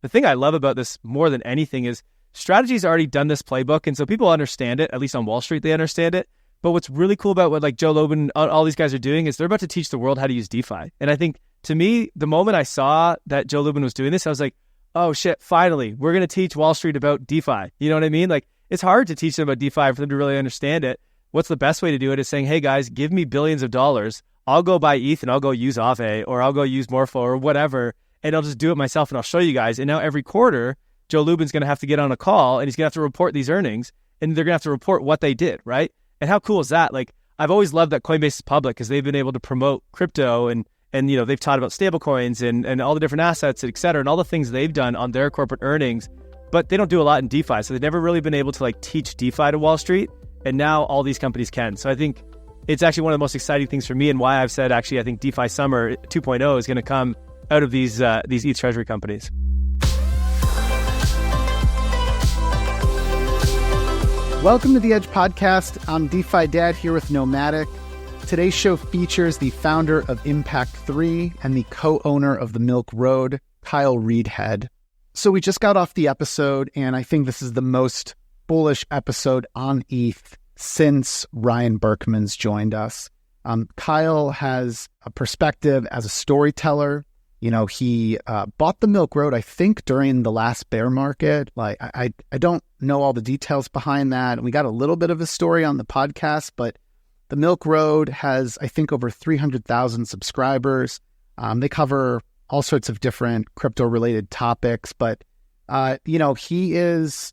the thing I love about this more than anything is Strategy's already done this playbook. And so people understand it, at least on Wall Street, they understand it. But what's really cool about what like Joe Lubin, all these guys are doing is they're about to teach the world how to use DeFi. And I think to me, the moment I saw that Joe Lubin was doing this, I was like, oh shit, finally, we're going to teach Wall Street about DeFi. You know what I mean? Like, it's hard to teach them about DeFi for them to really understand it. What's the best way to do it is saying, hey guys, give me billions of dollars. I'll go buy ETH and I'll go use Aave or I'll go use Morpho or whatever. And I'll just do it myself and I'll show you guys. And now every quarter, Joe Lubin's going to have to get on a call and he's going to have to report these earnings and they're going to have to report what they did, right? And how cool is that? Like, I've always loved that Coinbase is public because they've been able to promote crypto and you know, they've taught about stable coins and all the different assets, et cetera, and all the things they've done on their corporate earnings, but they don't do a lot in DeFi. So they've never really been able to like teach DeFi to Wall Street. And now all these companies can. So I think it's actually one of the most exciting things for me and why I've said, actually, I think DeFi Summer 2.0 is going to come out of these ETH Treasury companies. Welcome to the Edge Podcast. I'm DeFi Dad here with Nomadic. Today's show features the founder of Impact 3 and the co-owner of the Milk Road, Kyle Reidhead. So we just got off the episode, and I think this is the most bullish episode on ETH since Ryan Berkman's joined us. Kyle has a perspective as a storyteller. You know, he bought the Milk Road, I think, during the last bear market. Like, I don't know all the details behind that. We got a little bit of a story on the podcast, but the Milk Road has, I think, over 300,000 subscribers. They cover all sorts of different crypto-related topics, but, you know, he is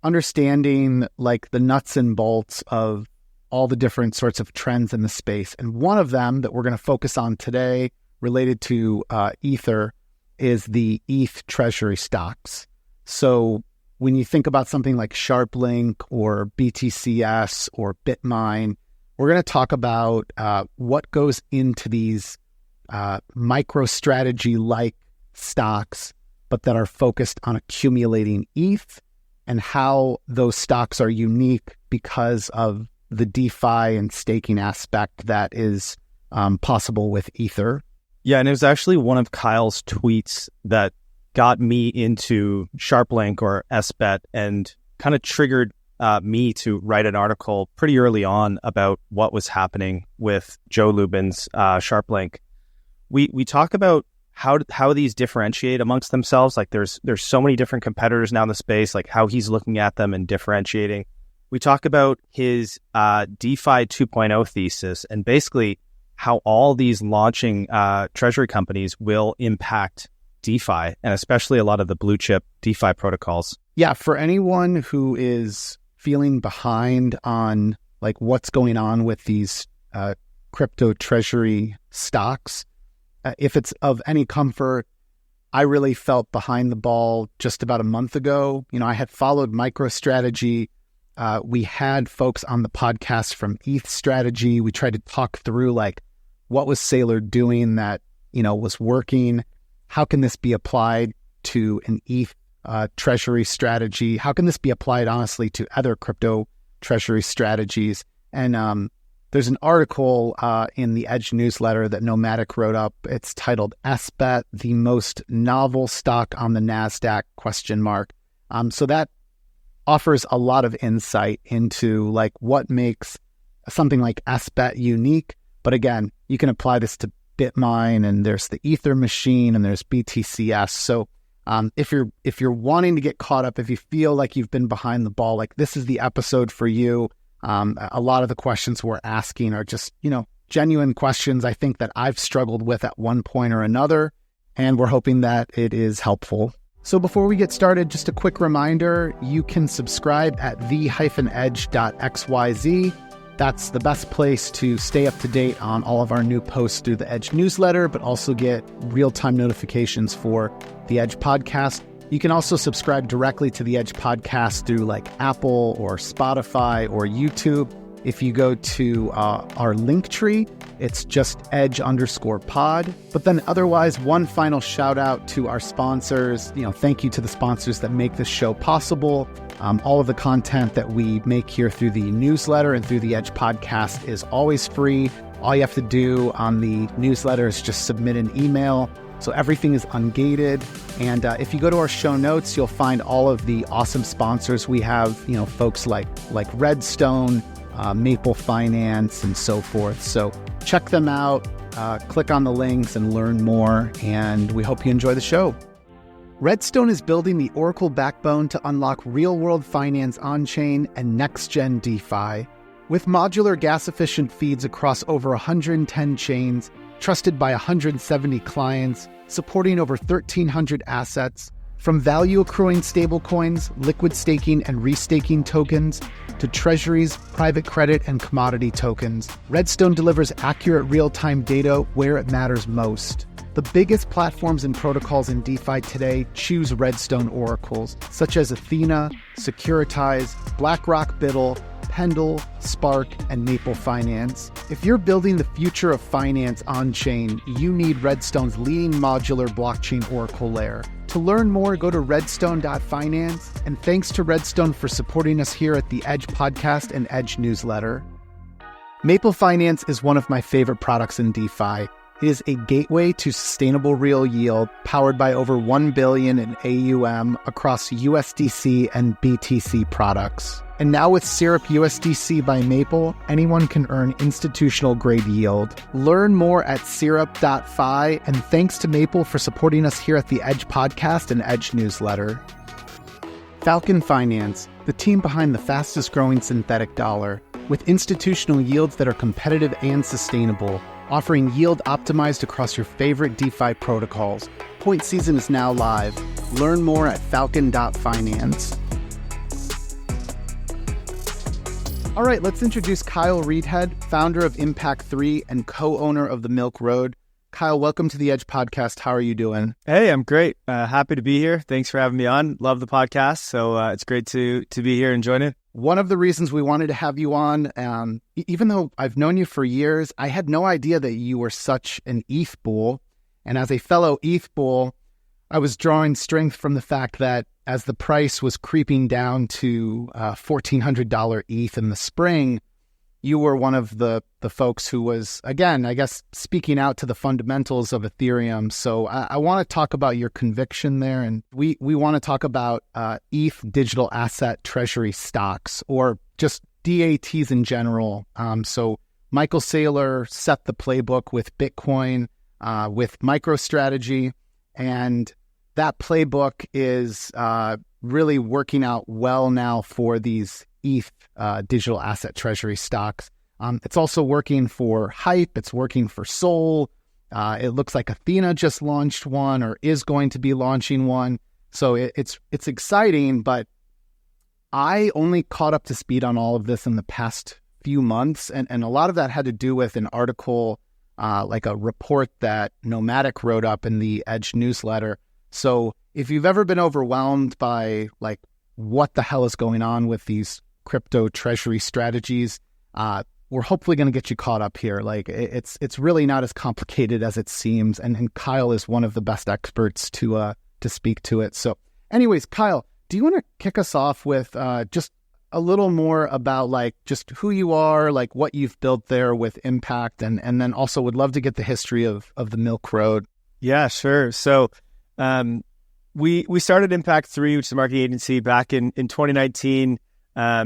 understanding like the nuts and bolts of all the different sorts of trends in the space. And one of them that we're going to focus on today related to Ether is the ETH Treasury stocks. So when you think about something like SharpLink or BTCS or Bitmine, we're going to talk about what goes into these MicroStrategy-like stocks, but that are focused on accumulating ETH, and how those stocks are unique because of the DeFi and staking aspect that is possible with Ether. Yeah, and it was actually one of Kyle's tweets that got me into SharpLink or SBET and kind of triggered me to write an article pretty early on about what was happening with Joe Lubin's SharpLink. We talk about how these differentiate amongst themselves. Like there's so many different competitors now in the space, like how he's looking at them and differentiating. We talk about his DeFi 2.0 thesis and basically how all these launching treasury companies will impact DeFi and especially a lot of the blue chip DeFi protocols. Yeah, for anyone who is feeling behind on like what's going on with these crypto treasury stocks, if it's of any comfort, I really felt behind the ball just about a month ago. You know, I had followed MicroStrategy. We had folks on the podcast from ETH Strategy. We tried to talk through like what was Saylor doing that, you know, was working. How can this be applied to an ETH treasury strategy? How can this be applied, honestly, to other crypto treasury strategies? And there's an article in the Edge newsletter that Nomadic wrote up. It's titled SBET, the most novel stock on the NASDAQ ? So that offers a lot of insight into like what makes something like SBET unique. But again, you can apply this to Bitmine, and there's the Ether machine, and there's BTCS. So if you're wanting to get caught up, if you feel like you've been behind the ball, like this is the episode for you. A lot of the questions we're asking are just, you know, genuine questions I think that I've struggled with at one point or another, and we're hoping that it is helpful. So before we get started, just a quick reminder, you can subscribe at the-edge.xyz. That's the best place to stay up to date on all of our new posts through the Edge newsletter, but also get real-time notifications for the Edge podcast. You can also subscribe directly to the Edge podcast through like Apple or Spotify or YouTube. If you go to our link tree, it's just edge_pod. But then otherwise, one final shout out to our sponsors. You know, thank you to the sponsors that make this show possible. All of the content that we make here through the newsletter and through the Edge podcast is always free. All you have to do on the newsletter is just submit an email So everything is ungated. And if you go to our show notes, you'll find all of the awesome sponsors we have, folks like REDSTONE, Maple Finance, and so forth. So check them out, click on the links and learn more. And we hope you enjoy the show. REDSTONE is building the Oracle backbone to unlock real-world finance on-chain and next-gen DeFi. With modular gas-efficient feeds across over 110 chains, trusted by 170 clients, supporting over 1,300 assets, from value-accruing stablecoins, liquid staking and restaking tokens, to treasuries, private credit, and commodity tokens, REDSTONE delivers accurate real-time data where it matters most. The biggest platforms and protocols in DeFi today choose REDSTONE oracles, such as Athena, Securitize, BlackRock Biddle, Pendle, Spark, and Maple Finance. If you're building the future of finance on-chain, you need REDSTONE's leading modular blockchain oracle layer. To learn more, go to redstone.finance, and thanks to REDSTONE for supporting us here at the Edge Podcast and Edge Newsletter. Maple Finance is one of my favorite products in DeFi. It is a gateway to sustainable real yield powered by over $1 billion in AUM across USDC and BTC products. And now with SYRUPUSDC by Maple, anyone can earn institutional-grade yield. Learn more at syrup.fi, and thanks to Maple for supporting us here at the Edge Podcast and Edge Newsletter. FALCON Finance, the team behind the fastest-growing synthetic dollar, with institutional yields that are competitive and sustainable, offering yield optimized across your favorite DeFi protocols. Point season is now live. Learn more at falcon.finance. All right, let's introduce Kyle Reidhead, founder of Impact 3 and co-owner of the Milk Road. Kyle, welcome to the Edge Podcast. How are you doing? Hey, I'm great. Happy to be here. Thanks for having me on. Love the podcast. So it's great to be here and join in. One of the reasons we wanted to have you on, even though I've known you for years, I had no idea that you were such an ETH bull. And as a fellow ETH bull, I was drawing strength from the fact that as the price was creeping down to $1,400 ETH in the spring, you were one of the folks who was, again, I guess, speaking out to the fundamentals of Ethereum. So I want to talk about your conviction there. And we want to talk about ETH digital asset treasury stocks, or just DATs in general. So Michael Saylor set the playbook with Bitcoin, with MicroStrategy, and that playbook is really working out well now for these ETH digital asset treasury stocks. It's also working for Hype. It's working for Sol. It looks like Athena just launched one or is going to be launching one. So it's exciting, but I only caught up to speed on all of this in the past few months. And a lot of that had to do with an article, like a report that Nomadic wrote up in the Edge newsletter. So if you've ever been overwhelmed by like what the hell is going on with these crypto treasury strategies, we're hopefully going to get you caught up here. Like it's really not as complicated as it seems, and Kyle is one of the best experts to speak to it. So, anyways, Kyle, do you want to kick us off with just a little more about like just who you are, like what you've built there with Impact, and then also would love to get the history of the Milk Road. Yeah, sure. So we started Impact 3, which is a marketing agency, back in 2019.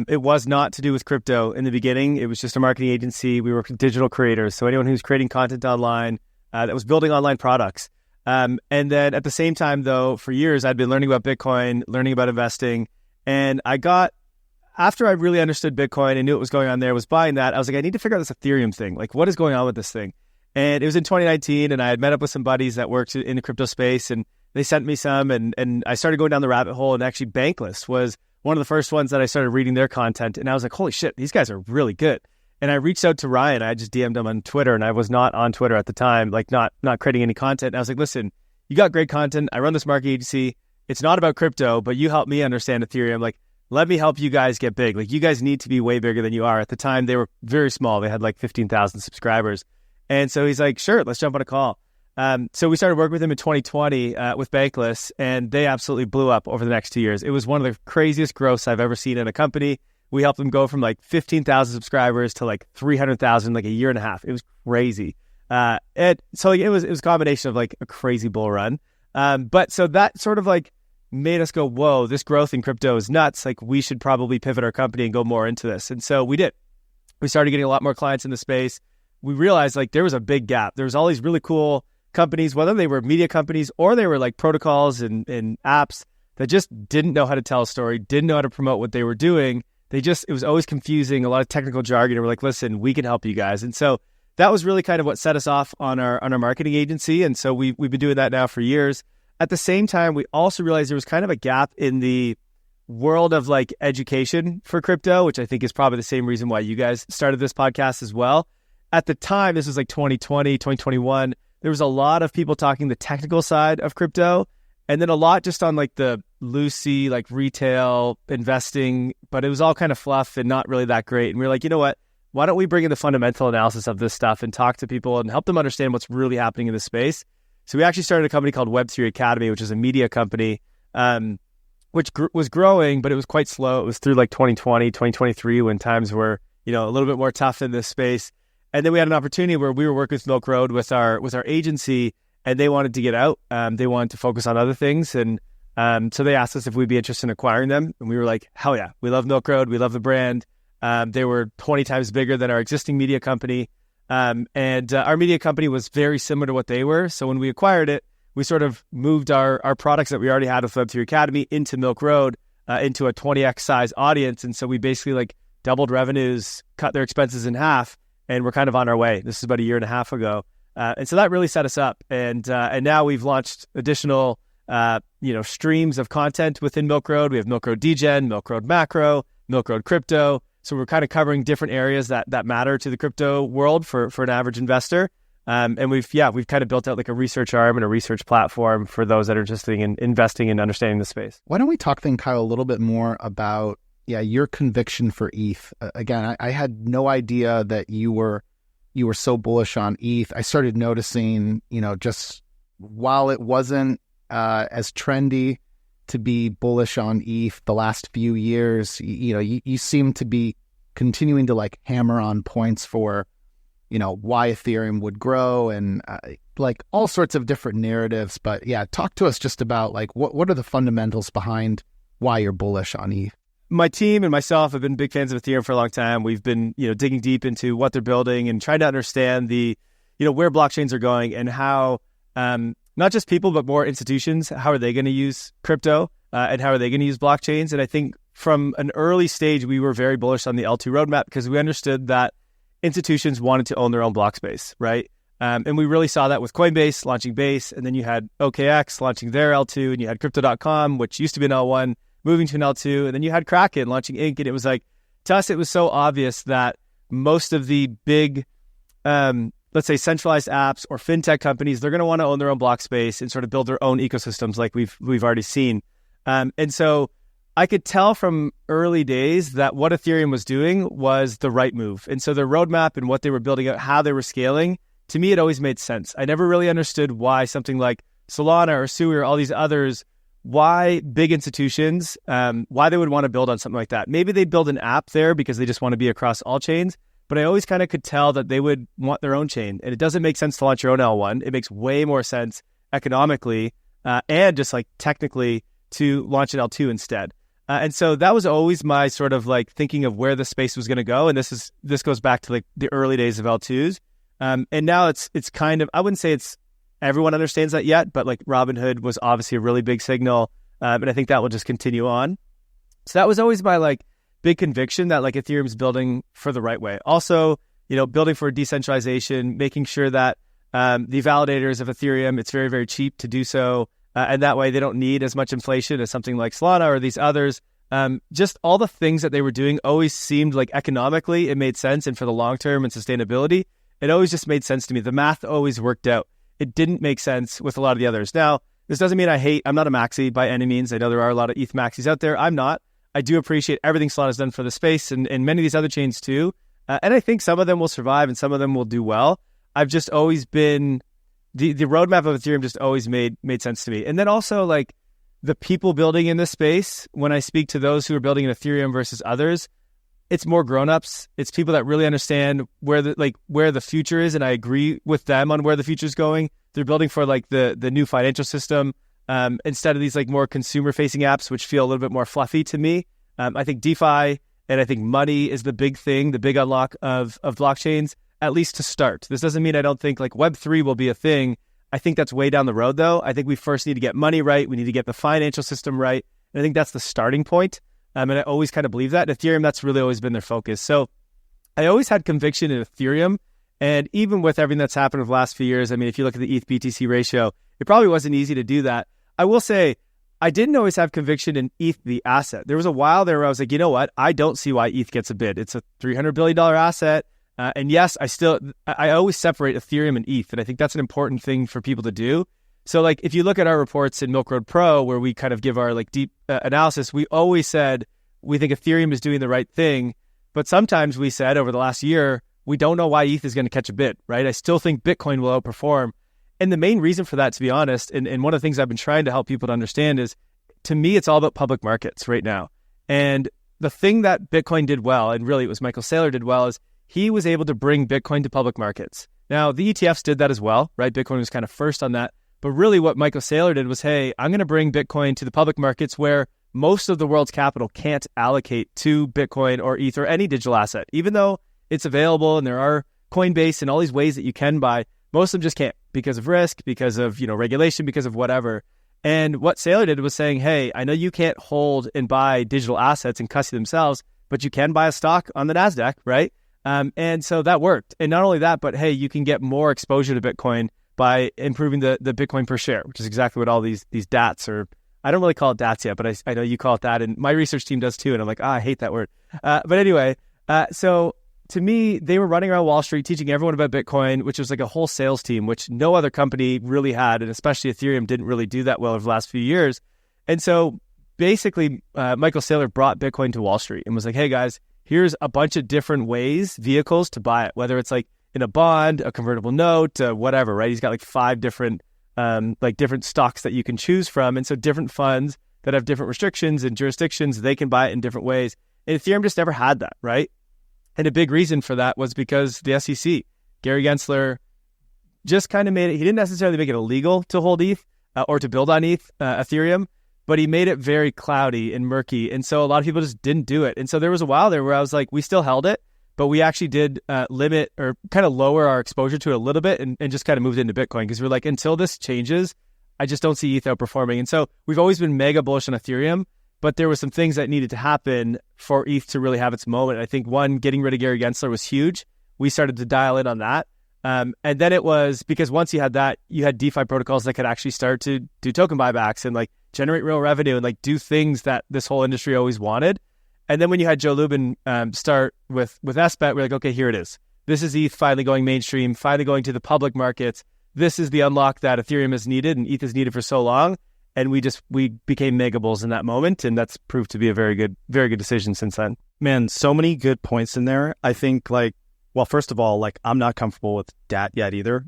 It was not to do with crypto in the beginning. It was just a marketing agency. We worked with digital creators. So anyone who's creating content online that was building online products. And then at the same time, though, for years, I'd been learning about Bitcoin, learning about investing. And after I really understood Bitcoin and knew what was going on there, was buying that, I was like, I need to figure out this Ethereum thing. Like, what is going on with this thing? And it was in 2019, and I had met up with some buddies that worked in the crypto space, and they sent me some, and I started going down the rabbit hole, and actually Bankless was one of the first ones that I started reading their content, and I was like, holy shit, these guys are really good. And I reached out to Ryan. I just DM'd him on Twitter, and I was not on Twitter at the time, like not creating any content. And I was like, listen, you got great content. I run this marketing agency. It's not about crypto, but you help me understand Ethereum. Like, let me help you guys get big. Like, you guys need to be way bigger than you are. At the time, they were very small. They had like 15,000 subscribers. And so he's like, sure, let's jump on a call. So we started working with him in 2020 with Bankless, and they absolutely blew up over the next 2 years. It was one of the craziest growths I've ever seen in a company. We helped them go from like 15,000 subscribers to like 300,000 like a year and a half. It was crazy. So like, it was a combination of like a crazy bull run. But so that sort of like made us go, whoa, this growth in crypto is nuts. Like we should probably pivot our company and go more into this. And so we did. We started getting a lot more clients in the space. We realized like there was a big gap. There was all these really cool companies, whether they were media companies or they were like protocols and apps that just didn't know how to tell a story, didn't know how to promote what they were doing. It was always confusing, a lot of technical jargon. And we're like, listen, we can help you guys. And so that was really kind of what set us off on our marketing agency. And so we've been doing that now for years. At the same time, we also realized there was kind of a gap in the world of like education for crypto, which I think is probably the same reason why you guys started this podcast as well. At the time, this was like 2020, 2021, there was a lot of people talking the technical side of crypto, and then a lot just on like the loosey, like retail investing, but it was all kind of fluff and not really that great. And we were like, you know what? Why don't we bring in the fundamental analysis of this stuff and talk to people and help them understand what's really happening in this space? So we actually started a company called Web3 Academy, which is a media company, which was growing, but it was quite slow. It was through like 2020, 2023, when times were, a little bit more tough in this space. And then we had an opportunity where we were working with Milk Road with our agency, and they wanted to get out. They wanted to focus on other things. And so they asked us if we'd be interested in acquiring them. And we were like, hell yeah, we love Milk Road. We love the brand. They were 20 times bigger than our existing media company. And our media company was very similar to what they were. So when we acquired it, we sort of moved our products that we already had with Web3 Academy into Milk Road, into a 20x size audience. And so we basically like doubled revenues, cut their expenses in half, and we're kind of on our way. This is about a year and a half ago. And so that really set us up. And now we've launched additional, streams of content within Milk Road. We have Milk Road Degen, Milk Road Macro, Milk Road Crypto. So we're kind of covering different areas that matter to the crypto world for an average investor. And we've kind of built out like a research arm and a research platform for those that are interested in investing and understanding the space. Why don't we talk then, Kyle, a little bit more about your conviction for ETH? Again, I had no idea that you were so bullish on ETH. I started noticing, just while it wasn't as trendy to be bullish on ETH the last few years, you seem to be continuing to like hammer on points for, why Ethereum would grow and like all sorts of different narratives. But yeah, talk to us just about like what are the fundamentals behind why you're bullish on ETH? My team and myself have been big fans of Ethereum for a long time. We've been, digging deep into what they're building and trying to understand the, where blockchains are going and how not just people, but more institutions, how are they going to use crypto and how are they going to use blockchains? And I think from an early stage, we were very bullish on the L2 roadmap because we understood that institutions wanted to own their own block space, right? And we really saw that with Coinbase launching Base, and then you had OKX launching their L2, and you had Crypto.com, which used to be an L1, moving to an L2, and then you had Kraken launching Inc. And it was like, to us, it was so obvious that most of the big, let's say centralized apps or fintech companies, they're going to want to own their own block space and sort of build their own ecosystems like we've already seen. And so I could tell from early days that what Ethereum was doing was the right move. And so their roadmap and what they were building out, how they were scaling, to me, it always made sense. I never really understood why something like Solana or Sui or all these others, why big institutions, why they would want to build on something like that. Maybe they'd build an app there because they just want to be across all chains. But I always kind of could tell that they would want their own chain. And it doesn't make sense to launch your own L1. It makes way more sense economically and just like technically to launch an L2 instead. And so that was always my sort of like thinking of where the space was going to go. And this goes back to like the early days of L2s. And now it's kind of, I wouldn't say it's everyone understands that yet, but like Robinhood was obviously a really big signal. And I think that will just continue on. So that was always my like big conviction that like Ethereum's building for the right way. Also, building for decentralization, making sure that the validators of Ethereum, it's very, very cheap to do so. And that way they don't need as much inflation as something like Solana or these others. Just all the things that they were doing always seemed like economically it made sense. And for the long term and sustainability, it always just made sense to me. The math always worked out. It didn't make sense with a lot of the others. Now, this doesn't mean I'm not a maxi by any means. I know there are a lot of ETH maxis out there. I'm not. I do appreciate everything Solana's done for the space and many of these other chains too. And I think some of them will survive and some of them will do well. I've just always been, the roadmap of Ethereum just always made sense to me. And then also like the people building in this space, when I speak to those who are building in Ethereum versus others, it's more grown-ups. It's people that really understand where the future is, and I agree with them on where the future is going. They're building for like the new financial system instead of these like more consumer-facing apps, which feel a little bit more fluffy to me. I think DeFi and I think money is the big thing, the big unlock of blockchains, at least to start. This doesn't mean I don't think like Web3 will be a thing. I think that's way down the road, though. I think we first need to get money right. We need to get the financial system right. And I think that's the starting point. And I always kind of believe that. In Ethereum, that's really always been their focus. So I always had conviction in Ethereum. And even with everything that's happened over the last few years, I mean, if you look at the ETH BTC ratio, it probably wasn't easy to do that. I will say, I didn't always have conviction in ETH, the asset. There was a while there where I was like, you know what? I don't see why ETH gets a bid. It's a $300 billion asset. And yes, I always separate Ethereum and ETH. And I think that's an important thing for people to do. So like, if you look at our reports in Milk Road Pro, where we kind of give our like deep analysis, we always said, we think Ethereum is doing the right thing. But sometimes we said over the last year, we don't know why ETH is going to catch a bid, right? I still think Bitcoin will outperform. And the main reason for that, to be honest, and one of the things I've been trying to help people to understand is, to me, it's all about public markets right now. And the thing that Bitcoin did well, and really it was Michael Saylor did well, is he was able to bring Bitcoin to public markets. Now, the ETFs did that as well, right? Bitcoin was kind of first on that. But really what Michael Saylor did was, hey, I'm going to bring Bitcoin to the public markets where most of the world's capital can't allocate to Bitcoin or ETH or any digital asset. Even though it's available and there are Coinbase and all these ways that you can buy, most of them just can't because of risk, because of regulation, because of whatever. And what Saylor did was saying, hey, I know you can't hold and buy digital assets and custody themselves, but you can buy a stock on the NASDAQ, right? And so that worked. And not only that, but hey, you can get more exposure to Bitcoin by improving the Bitcoin per share, which is exactly what all these DATs are. I don't really call it DATs yet, but I know you call it that. And my research team does too. And I'm like, I hate that word. But anyway, so to me, they were running around Wall Street teaching everyone about Bitcoin, which was like a whole sales team, which no other company really had. And especially Ethereum didn't really do that well over the last few years. And so basically, Michael Saylor brought Bitcoin to Wall Street and was like, hey guys, here's a bunch of different vehicles to buy it, whether it's like in a bond, a convertible note, whatever, right? He's got like 5 different different stocks that you can choose from. And so different funds that have different restrictions and jurisdictions, they can buy it in different ways. And Ethereum just never had that, right? And a big reason for that was because the SEC, Gary Gensler, just kind of made it, he didn't necessarily make it illegal to hold ETH or to build on ETH, Ethereum, but he made it very cloudy and murky. And so a lot of people just didn't do it. And so there was a while there where I was like, we still held it, but we actually did limit or kind of lower our exposure to it a little bit and just kind of moved into Bitcoin because we're like, until this changes, I just don't see ETH outperforming. And so we've always been mega bullish on Ethereum, but there were some things that needed to happen for ETH to really have its moment. I think one, getting rid of Gary Gensler was huge. We started to dial in on that. And then it was because once you had that, you had DeFi protocols that could actually start to do token buybacks and like generate real revenue and like do things that this whole industry always wanted. And then when you had Joe Lubin start with SBET, we're like, okay, here it is. This is ETH finally going mainstream, finally going to the public markets. This is the unlock that Ethereum has needed and ETH has needed for so long. And we became mega bulls in that moment. And that's proved to be a very good decision since then. Man, so many good points in there. I think well, first of all, I'm not comfortable with DAT yet either.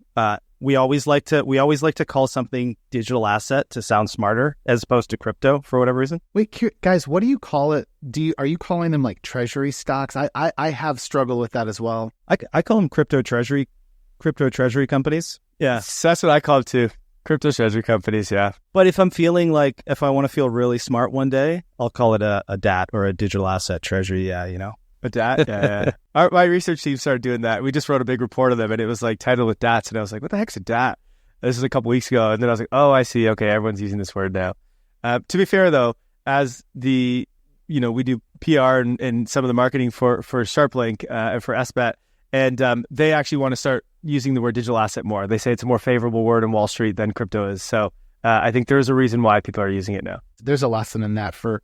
We always like to call something digital asset to sound smarter as opposed to crypto for whatever reason. Wait, guys, what do you call it? Are you calling them like treasury stocks? I have struggled with that as well. I call them crypto treasury companies. Yeah, so that's what I call it too. Crypto treasury companies, yeah. But if I'm feeling if I want to feel really smart one day, I'll call it a DAT or a digital asset treasury. Yeah, A DAT? Yeah. My research team started doing that. We just wrote a big report of them, and it was like titled with DATs, and I was like, what the heck's a DAT? This was a couple weeks ago, and then I was like, oh, I see. Okay, everyone's using this word now. To be fair, though, as we do PR and some of the marketing for SharpLink and for SBET, and they actually want to start using the word digital asset more. They say it's a more favorable word in Wall Street than crypto is. So I think there's a reason why people are using it now. There's a lesson in that for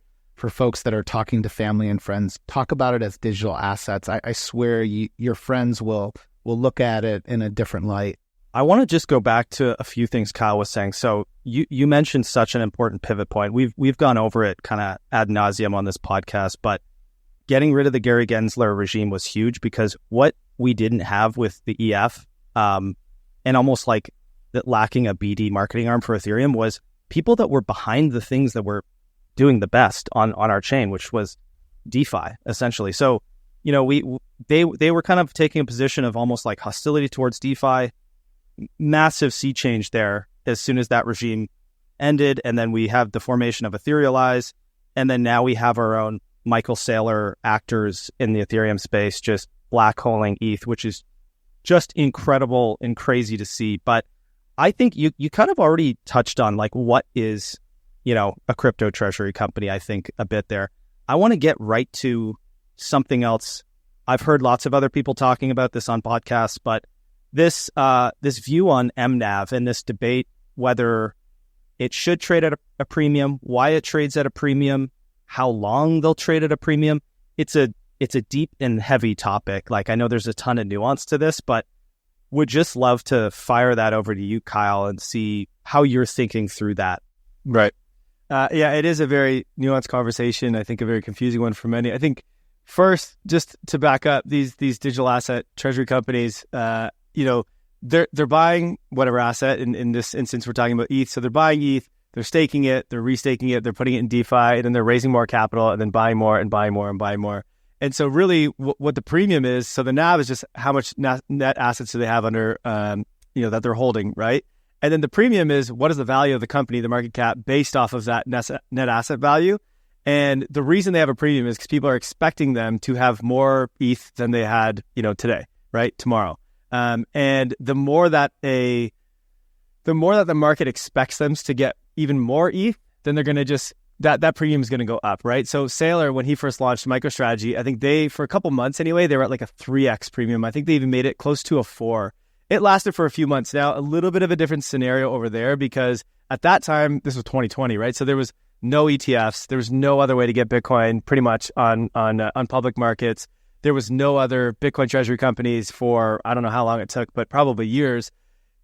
folks that are talking to family and friends. Talk about it as digital assets. I swear your friends will look at it in a different light. I want to just go back to a few things Kyle was saying. So you mentioned such an important pivot point. We've gone over it kind of ad nauseum on this podcast, but getting rid of the Gary Gensler regime was huge because what we didn't have with the EF and almost like lacking a BD marketing arm for Ethereum was people that were behind the things that were doing the best on our chain, which was DeFi, essentially. So they were kind of taking a position of almost like hostility towards DeFi. Massive sea change there as soon as that regime ended, and then we have the formation of Etherealize, and then now we have our own Michael Saylor actors in the Ethereum space just black holing ETH, which is just incredible and crazy to see. But I think you kind of already touched on like what is, a crypto treasury company, I think a bit there. I want to get right to something else. I've heard lots of other people talking about this on podcasts, but this view on mNAV and this debate whether it should trade at a premium, why it trades at a premium, how long they'll trade at a premium. It's a deep and heavy topic. Like, I know there's a ton of nuance to this, but would just love to fire that over to you, Kyle, and see how you're thinking through that. Right. Yeah, it is a very nuanced conversation. I think a very confusing one for many. I think first, just to back up, these digital asset treasury companies, they're buying whatever asset. In this instance, we're talking about ETH. So they're buying ETH, they're staking it, they're restaking it, they're putting it in DeFi, and then they're raising more capital and then buying more and buying more and buying more. And so really what the premium is, so the NAV is just how much net assets do they have under, that they're holding, right? And then the premium is what is the value of the company, the market cap, based off of that net asset value. And the reason they have a premium is because people are expecting them to have more ETH than they had, today, right? Tomorrow. And the more that the market expects them to get even more ETH, then they're going to just, that premium is going to go up, right? So Saylor, when he first launched MicroStrategy, I think for a couple months anyway, they were at like a 3x premium. I think they even made it close to a 4. It lasted for a few months. Now, a little bit of a different scenario over there because at that time, this was 2020, right? So there was no ETFs. There was no other way to get Bitcoin pretty much on public markets. There was no other Bitcoin treasury companies for, I don't know how long it took, but probably years.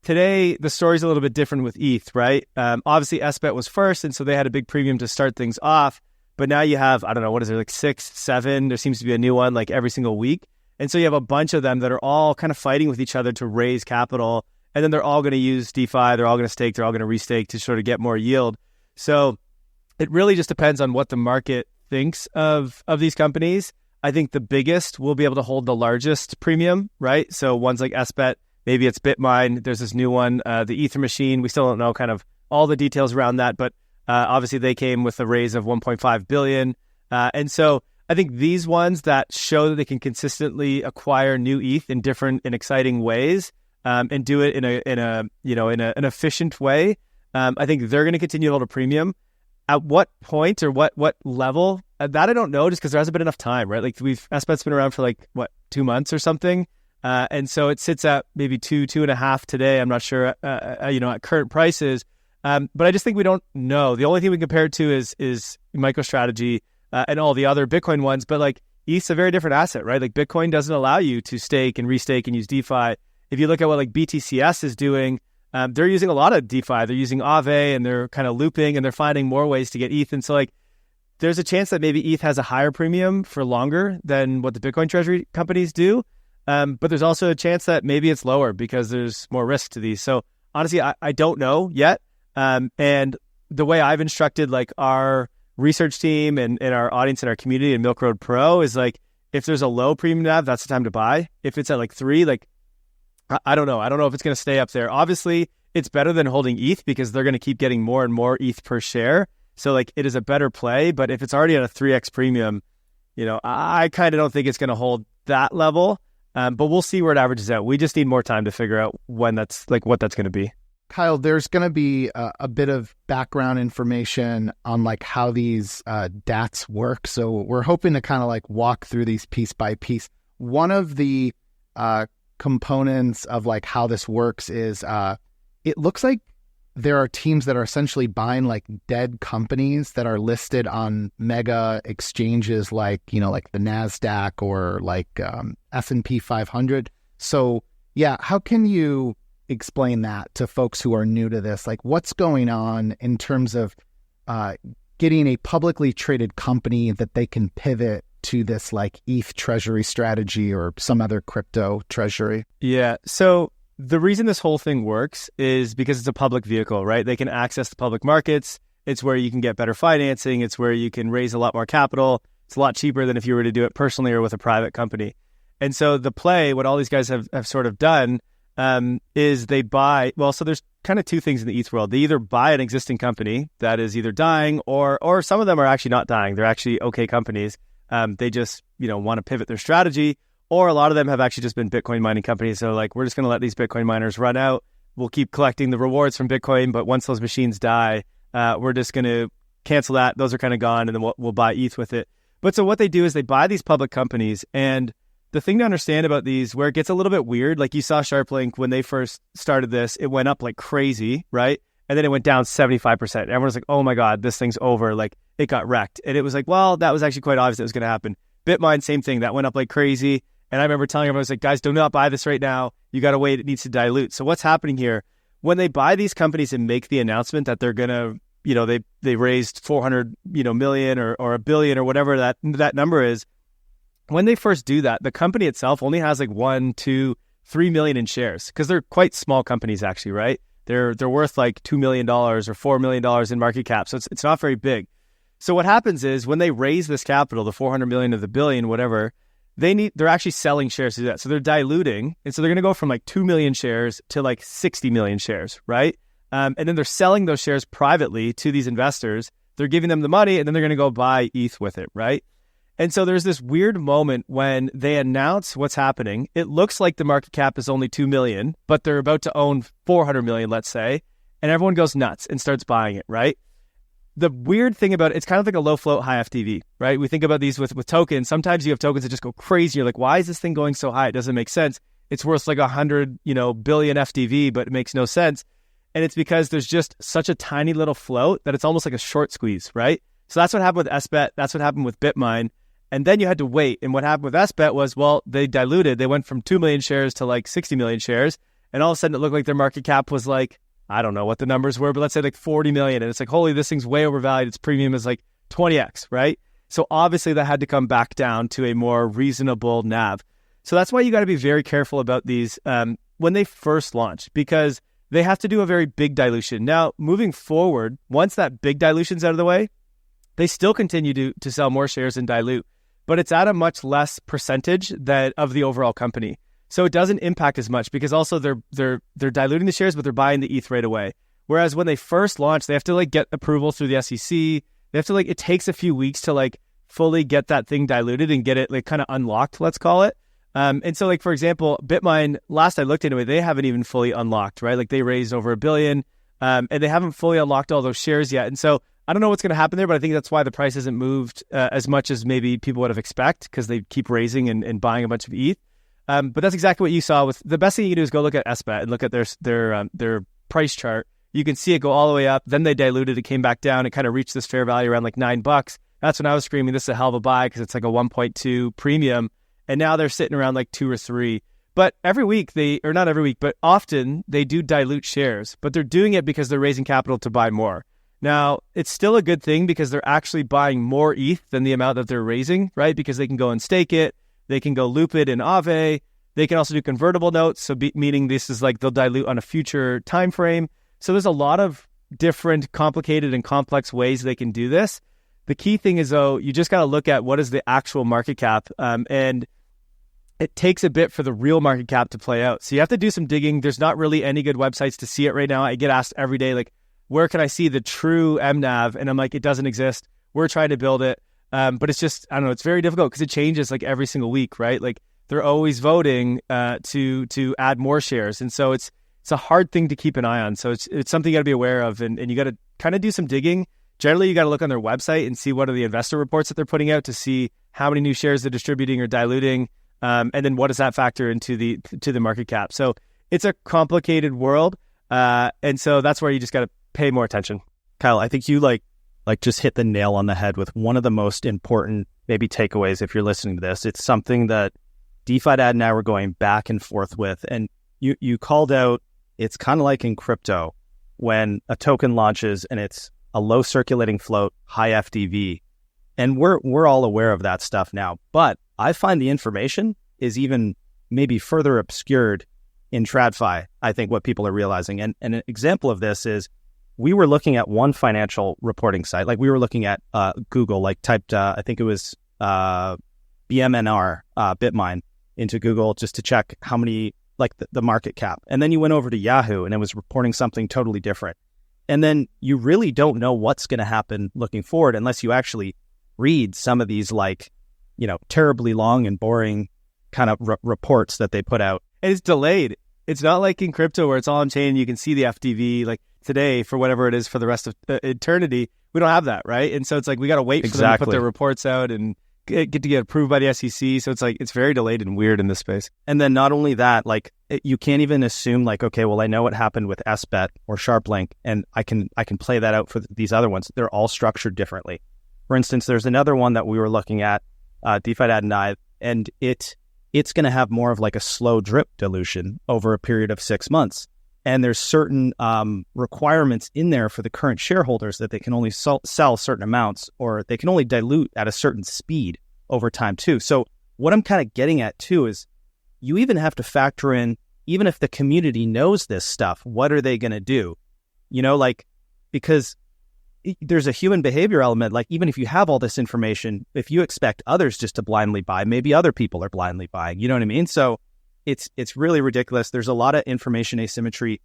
Today, the story's a little bit different with ETH, right? Obviously, SBET was first, and so they had a big premium to start things off. But now you have, I don't know, what is there, like 6, 7? There seems to be a new one like every single week. And so you have a bunch of them that are all kind of fighting with each other to raise capital. And then they're all going to use DeFi. They're all going to stake. They're all going to restake to sort of get more yield. So it really just depends on what the market thinks of these companies. I think the biggest will be able to hold the largest premium, right? So ones like SBET, maybe it's Bitmine. There's this new one, the Ether Machine. We still don't know kind of all the details around that, but obviously they came with a raise of 1.5 billion. And so I think these ones that show that they can consistently acquire new ETH in different and exciting ways, and do it in an efficient way, I think they're going to continue to hold a premium. At what point or what level? That I don't know, just because there hasn't been enough time, right? Like SBET's been around for 2 months or something, and so it sits at maybe 2.5 today. I'm not sure, at current prices, but I just think we don't know. The only thing we can compare it to is MicroStrategy and all the other Bitcoin ones, but ETH's a very different asset, right? Like Bitcoin doesn't allow you to stake and restake and use DeFi. If you look at what BTCS is doing, they're using a lot of DeFi. They're using Aave and they're kind of looping and they're finding more ways to get ETH. And so there's a chance that maybe ETH has a higher premium for longer than what the Bitcoin treasury companies do. But there's also a chance that maybe it's lower because there's more risk to these. So honestly, I don't know yet. And the way I've instructed our research team and our audience and our community and Milk Road Pro is if there's a low premium NAV, that's the time to buy. If it's at 3, I don't know. I don't know if it's going to stay up there. Obviously, it's better than holding ETH because they're going to keep getting more and more ETH per share. So it is a better play. But if it's already at a 3x premium, I kind of don't think it's going to hold that level. But we'll see where it averages out. We just need more time to figure out when that's what that's going to be. Kyle, there's going to be a bit of background information on how these DATs work. So we're hoping to kind of walk through these piece by piece. One of the components of how this works is it looks like there are teams that are essentially buying dead companies that are listed on mega exchanges like the NASDAQ or S&P 500. So yeah, how can you explain that to folks who are new to this? What's going on in terms of getting a publicly traded company that they can pivot to this ETH Treasury strategy or some other crypto treasury? Yeah. So the reason this whole thing works is because it's a public vehicle, right? They can access the public markets. It's where you can get better financing. It's where you can raise a lot more capital. It's a lot cheaper than if you were to do it personally or with a private company. And so the play, what all these guys have sort of done is they buy, well, so there's kind of two things in the ETH world. They either buy an existing company that is either dying or some of them are actually not dying. They're actually okay companies. They just, want to pivot their strategy, or a lot of them have actually just been Bitcoin mining companies. So like, we're just going to let these Bitcoin miners run out. We'll keep collecting the rewards from Bitcoin, but once those machines die, we're just going to cancel that. Those are kind of gone, and then we'll buy ETH with it. But so what they do is they buy these public companies, and the thing to understand about these, where it gets a little bit weird, like you saw SharpLink when they first started this, it went up like crazy, right? And then it went down 75%. Everyone was like, oh my God, this thing's over. Like, it got wrecked. And it was like, well, that was actually quite obvious that it was going to happen. Bitmine, same thing. That went up like crazy. And I remember telling everyone, I was like, guys, do not buy this right now. You got to wait. It needs to dilute. So what's happening here? When they buy these companies and make the announcement that they're going to, they raised 400, million or $1 billion or whatever that number is. When they first do that, the company itself only has like 1, 2, 3 million in shares, because they're quite small companies actually, right? They're worth like $2 million or $4 million in market cap. So it's not very big. So what happens is when they raise this capital, the 400 million or the billion, whatever, they're actually selling shares to do that. So they're diluting. And so they're going to go from like 2 million shares to like 60 million shares, right? And then they're selling those shares privately to these investors. They're giving them the money, and then they're going to go buy ETH with it, right? And so there's this weird moment when they announce what's happening. It looks like the market cap is only 2 million, but they're about to own 400 million, let's say, and everyone goes nuts and starts buying it, right? The weird thing about it's kind of like a low float, high FTV, right? We think about these with tokens. Sometimes you have tokens that just go crazy. You're like, why is this thing going so high? It doesn't make sense. It's worth like 100, billion FTV, but it makes no sense. And it's because there's just such a tiny little float that it's almost like a short squeeze, right? So that's what happened with SBET. That's what happened with Bitmine. And then you had to wait. And what happened with SBET was, well, they diluted. They went from 2 million shares to like 60 million shares. And all of a sudden it looked like their market cap was like, I don't know what the numbers were, but let's say like 40 million. And it's like, holy, this thing's way overvalued. Its premium is like 20x, right? So obviously that had to come back down to a more reasonable NAV. So that's why you got to be very careful about these when they first launch, because they have to do a very big dilution. Now, moving forward, once that big dilution's out of the way, they still continue to sell more shares and dilute, but it's at a much less percentage of the overall company. So it doesn't impact as much, because also they're diluting the shares, but they're buying the ETH right away. Whereas when they first launch, they have to like get approval through the SEC. They have to it takes a few weeks to like fully get that thing diluted and get it like kind of unlocked, let's call it. And so like, for example, Bitmine, last I looked into it, they haven't even fully unlocked, right? Like they raised over $1 billion and they haven't fully unlocked all those shares yet. And so I don't know what's going to happen there, but I think that's why the price hasn't moved as much as maybe people would have expected, because they keep raising and buying a bunch of ETH. But that's exactly what you saw with the best thing you can do is go look at SBET and look at their price chart. You can see it go all the way up. Then they diluted. It came back down. It kind of reached this fair value around like $9. That's when I was screaming, this is a hell of a buy, because it's like a 1.2 premium. And now they're sitting around like 2 or 3. But every week or not every week, but often they do dilute shares, but they're doing it because they're raising capital to buy more. Now, it's still a good thing because they're actually buying more ETH than the amount that they're raising, right? Because they can go and stake it. They can go loop it in Aave. They can also do convertible notes. So meaning this is like they'll dilute on a future time frame. So there's a lot of different complicated and complex ways they can do this. The key thing is, though, you just got to look at what is the actual market cap. And it takes a bit for the real market cap to play out. So you have to do some digging. There's not really any good websites to see it right now. I get asked every day, like, where can I see the true mNAV? And I'm like, it doesn't exist. We're trying to build it. But it's just, I don't know, it's very difficult because it changes like every single week, right? Like they're always voting to add more shares. And so it's a hard thing to keep an eye on. So it's something you got to be aware of. And you got to kind of do some digging. Generally, you got to look on their website and see what are the investor reports that they're putting out to see how many new shares they're distributing or diluting. And then what does that factor into the market cap? So it's a complicated world. And so that's where you just got to pay more attention. Kyle, I think you like just hit the nail on the head with one of the most important maybe takeaways if you're listening to this. It's something that DeFi Dad and I were going back and forth with. And you called out, it's kind of like in crypto when a token launches and it's a low circulating float, high FDV. And we're all aware of that stuff now. But I find the information is even maybe further obscured in TradFi, I think, what people are realizing. And an example of this is we were looking at one financial reporting site, like we were looking at Google, like typed, I think it was BMNR, Bitmine, into Google just to check how many, like the market cap. And then you went over to Yahoo and it was reporting something totally different. And then you really don't know what's going to happen looking forward unless you actually read some of these, like, terribly long and boring kind of reports that they put out. And it's delayed. It's not like in crypto where it's all on chain. You can see the FDV like today for whatever it is for the rest of eternity. We don't have that, right? And so it's like we got to wait for them to put their reports out and get to get approved by the SEC. So it's like it's very delayed and weird in this space. And then not only that, like you can't even assume like, okay, well, I know what happened with SBET or SharpLink, and I can play that out for these other ones. They're all structured differently. For instance, there's another one that we were looking at, DeFi.NIVE, and it's going to have more of like a slow drip dilution over a period of 6 months. And there's certain requirements in there for the current shareholders that they can only sell certain amounts, or they can only dilute at a certain speed over time too. So what I'm kind of getting at too is you even have to factor in, even if the community knows this stuff, what are they going to do? Because there's a human behavior element. Like, even if you have all this information, if you expect others just to blindly buy, maybe other people are blindly buying. You know what I mean? So it's really ridiculous. There's a lot of information asymmetry.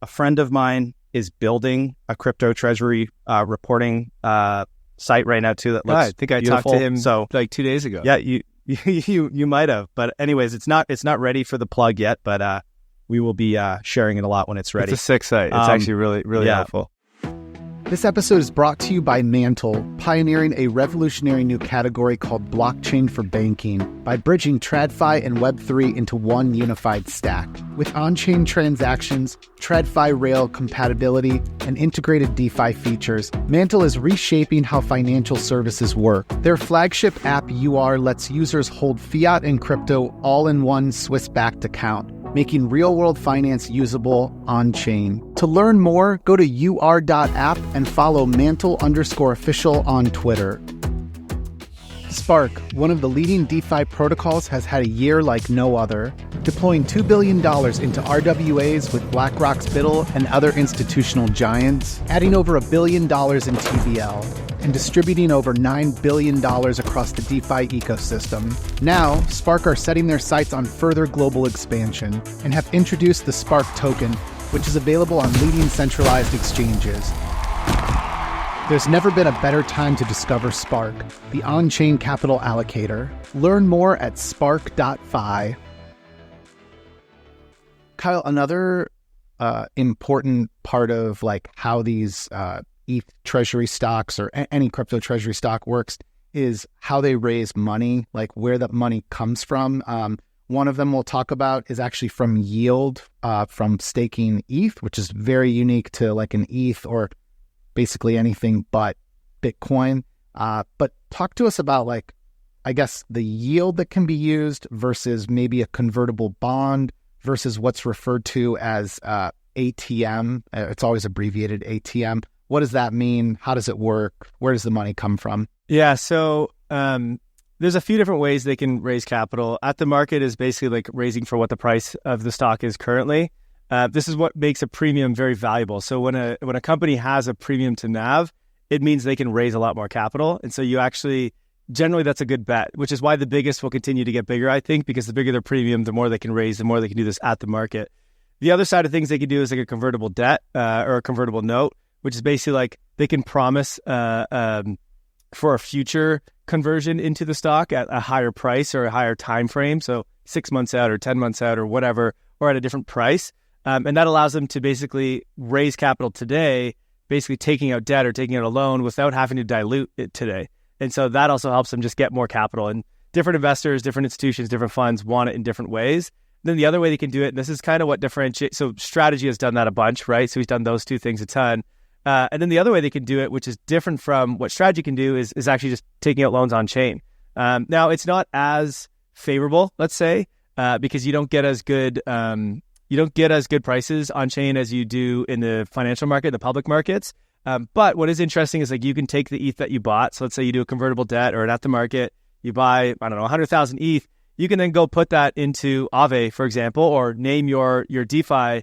A friend of mine is building a crypto treasury reporting site right now too. That looks I think I beautiful. talked to him so like 2 days ago. Yeah, you might have. But anyways, it's not ready for the plug yet. But we will be sharing it a lot when it's ready. It's a sick site. It's actually really helpful. This episode is brought to you by Mantle, pioneering a revolutionary new category called blockchain for banking by bridging TradFi and Web3 into one unified stack. With on-chain transactions, TradFi rail compatibility, and integrated DeFi features, Mantle is reshaping how financial services work. Their flagship app UR lets users hold fiat and crypto all in one Swiss-backed account, making real-world finance usable on-chain. To learn more, go to ur.app and follow Mantle_official on Twitter. Spark, one of the leading DeFi protocols, has had a year like no other, deploying $2 billion into RWAs with BlackRock's Biddle and other institutional giants, adding over $1 billion in TVL, and distributing over $9 billion across the DeFi ecosystem. Now, Spark are setting their sights on further global expansion and have introduced the Spark token, which is available on leading centralized exchanges. There's never been a better time to discover Spark, the on-chain capital allocator. Learn more at spark.fi. Kyle, another important part of like how these ETH treasury stocks or any crypto treasury stock works is how they raise money, like where that money comes from. One of them we'll talk about is actually from yield from staking ETH, which is very unique to like an ETH or basically anything but Bitcoin. But talk to us about like, I guess, the yield that can be used versus maybe a convertible bond versus what's referred to as ATM. It's always abbreviated ATM. What does that mean? How does it work? Where does the money come from? Yeah, so there's a few different ways they can raise capital. At the market is basically like raising for what the price of the stock is currently. This is what makes a premium very valuable. So when a company has a premium to NAV, it means they can raise a lot more capital. And so you actually, generally that's a good bet, which is why the biggest will continue to get bigger, I think, because the bigger their premium, the more they can raise, the more they can do this at the market. The other side of things they can do is like a convertible debt or a convertible note, which is basically like they can promise for a future conversion into the stock at a higher price or a higher time frame. So 6 months out or 10 months out or whatever, or at a different price. And that allows them to basically raise capital today, basically taking out debt or taking out a loan without having to dilute it today. And so that also helps them just get more capital. And different investors, different institutions, different funds want it in different ways. Then the other way they can do it, and this is kind of what differentiates, so Strategy has done that a bunch, right? So he's done those two things a ton. And then the other way they can do it, which is different from what Strategy can do, is actually just taking out loans on chain. Now, it's not as favorable, let's say, because you don't get as good prices on chain as you do in the financial market, the public markets. But what is interesting is like you can take the ETH that you bought. So let's say you do a convertible debt or an at the market, you buy, 100,000 ETH. You can then go put that into Aave, for example, or name your DeFi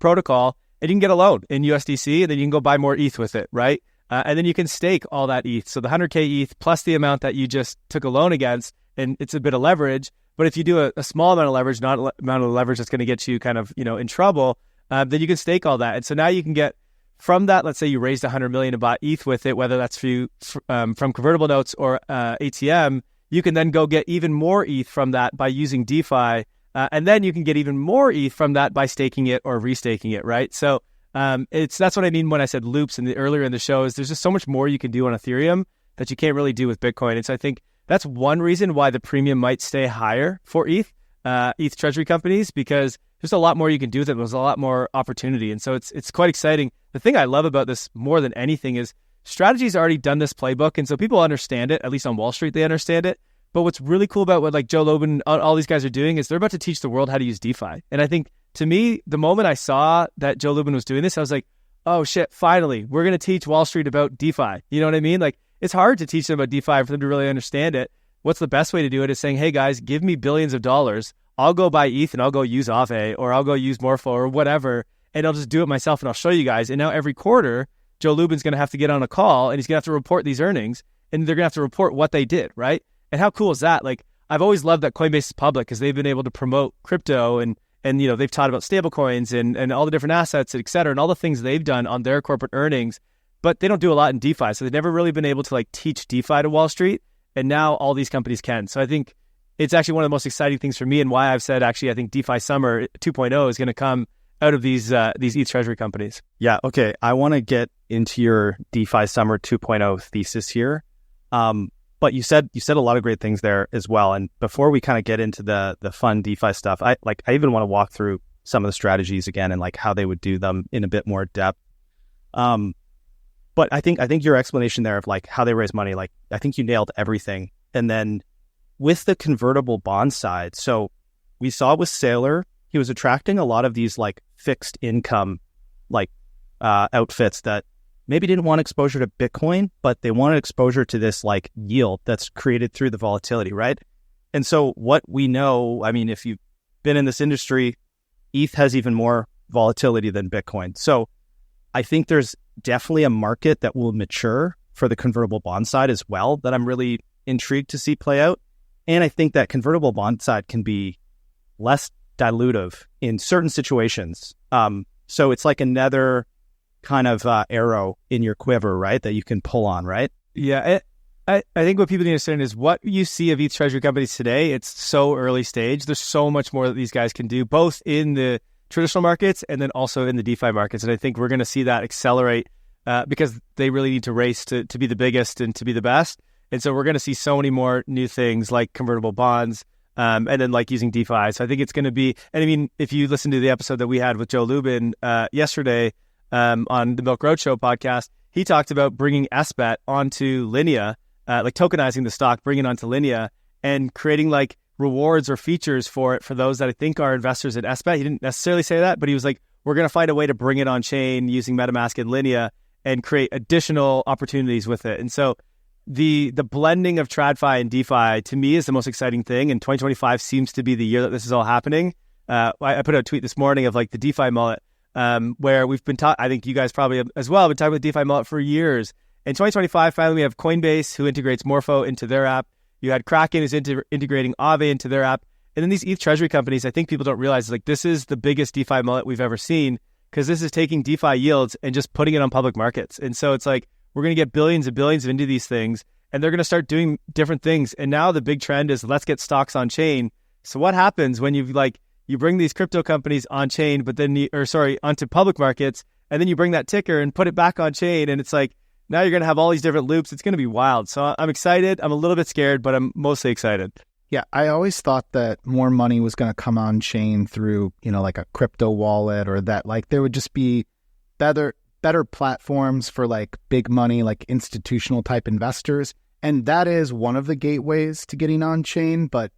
protocol, and you can get a loan in USDC, and then you can go buy more ETH with it, right? And then you can stake all that ETH. So the 100K ETH plus the amount that you just took a loan against, and it's a bit of leverage. But if you do a small amount of leverage, not an amount of leverage that's going to get you kind of, in trouble, then you can stake all that. And so now you can get from that, let's say you raised 100 million and bought ETH with it, whether that's from convertible notes or ATM, you can then go get even more ETH from that by using DeFi. And then you can get even more ETH from that by staking it or restaking it, right? So that's what I mean when I said loops earlier in the show, is there's just so much more you can do on Ethereum that you can't really do with Bitcoin. And so I think that's one reason why the premium might stay higher for ETH Treasury companies, because there's a lot more you can do with it. There's a lot more opportunity. And so it's quite exciting. The thing I love about this more than anything is Strategy's already done this playbook. And so people understand it, at least on Wall Street, they understand it. But what's really cool about what like Joe Lubin, all these guys are doing is they're about to teach the world how to use DeFi. And I think to me, the moment I saw that Joe Lubin was doing this, I was like, oh shit, finally, we're going to teach Wall Street about DeFi. You know what I mean? Like, it's hard to teach them about DeFi for them to really understand it. What's the best way to do it is saying, hey guys, give me billions of dollars. I'll go buy ETH and I'll go use Aave, or I'll go use Morpho or whatever, and I'll just do it myself and I'll show you guys. And now every quarter, Joe Lubin's going to have to get on a call and he's going to have to report these earnings, and they're going to have to report what they did, right? And how cool is that? Like, I've always loved that Coinbase is public because they've been able to promote crypto and they've taught about stablecoins and all the different assets, et cetera, and all the things they've done on their corporate earnings, but they don't do a lot in DeFi. So they've never really been able to like teach DeFi to Wall Street. And now all these companies can. So I think it's actually one of the most exciting things for me, and why I've said actually I think DeFi Summer 2.0 is going to come out of these ETH Treasury companies. Yeah, okay. I want to get into your DeFi Summer 2.0 thesis here. But you said a lot of great things there as well. And before we kind of get into the fun DeFi stuff, I even want to walk through some of the strategies again and like how they would do them in a bit more depth. But I think your explanation there of like how they raise money, like I think you nailed everything. And then with the convertible bond side, so we saw with Saylor, he was attracting a lot of these like fixed income like outfits that maybe didn't want exposure to Bitcoin, but they wanted exposure to this like yield that's created through the volatility, right? And so what we know, I mean, if you've been in this industry, ETH has even more volatility than Bitcoin. So I think there's definitely a market that will mature for the convertible bond side as well that I'm really intrigued to see play out. And I think that convertible bond side can be less dilutive in certain situations. So it's like another kind of arrow in your quiver, right, that you can pull on, right? Yeah, I think what people need to understand is what you see of ETH Treasury companies today, it's so early stage. There's so much more that these guys can do, both in the traditional markets and then also in the DeFi markets. And I think we're going to see that accelerate because they really need to race to be the biggest and to be the best. And so we're going to see so many more new things like convertible bonds and then like using DeFi. So I think it's going to be, and I mean, if you listen to the episode that we had with Joe Lubin yesterday on the Milk Roadshow podcast, he talked about bringing SBET onto Linea, like tokenizing the stock, bringing it onto Linea and creating like rewards or features for it for those that I think are investors in SBET. He didn't necessarily say that, but he was like, we're going to find a way to bring it on chain using MetaMask and Linea and create additional opportunities with it. And so the blending of TradFi and DeFi to me is the most exciting thing. And 2025 seems to be the year that this is all happening. I put out a tweet this morning of like the DeFi mullet, where we've been I think you guys probably have as well, been talking about DeFi mullet for years. In 2025, finally we have Coinbase, who integrates Morpho into their app. You had Kraken, who's integrating Aave into their app. And then these ETH Treasury companies, I think people don't realize, like, this is the biggest DeFi mullet we've ever seen, because this is taking DeFi yields and just putting it on public markets. And so it's like, we're going to get billions and billions into these things, and they're going to start doing different things. And now the big trend is let's get stocks on chain. So what happens when you bring these crypto companies on chain, but then onto public markets, and then you bring that ticker and put it back on chain, and it's like, now you're going to have all these different loops. It's going to be wild. So I'm excited. I'm a little bit scared, but I'm mostly excited. Yeah, I always thought that more money was going to come on chain through, like a crypto wallet, or that like there would just be better platforms for like big money, like institutional type investors. And that is one of the gateways to getting on chain. But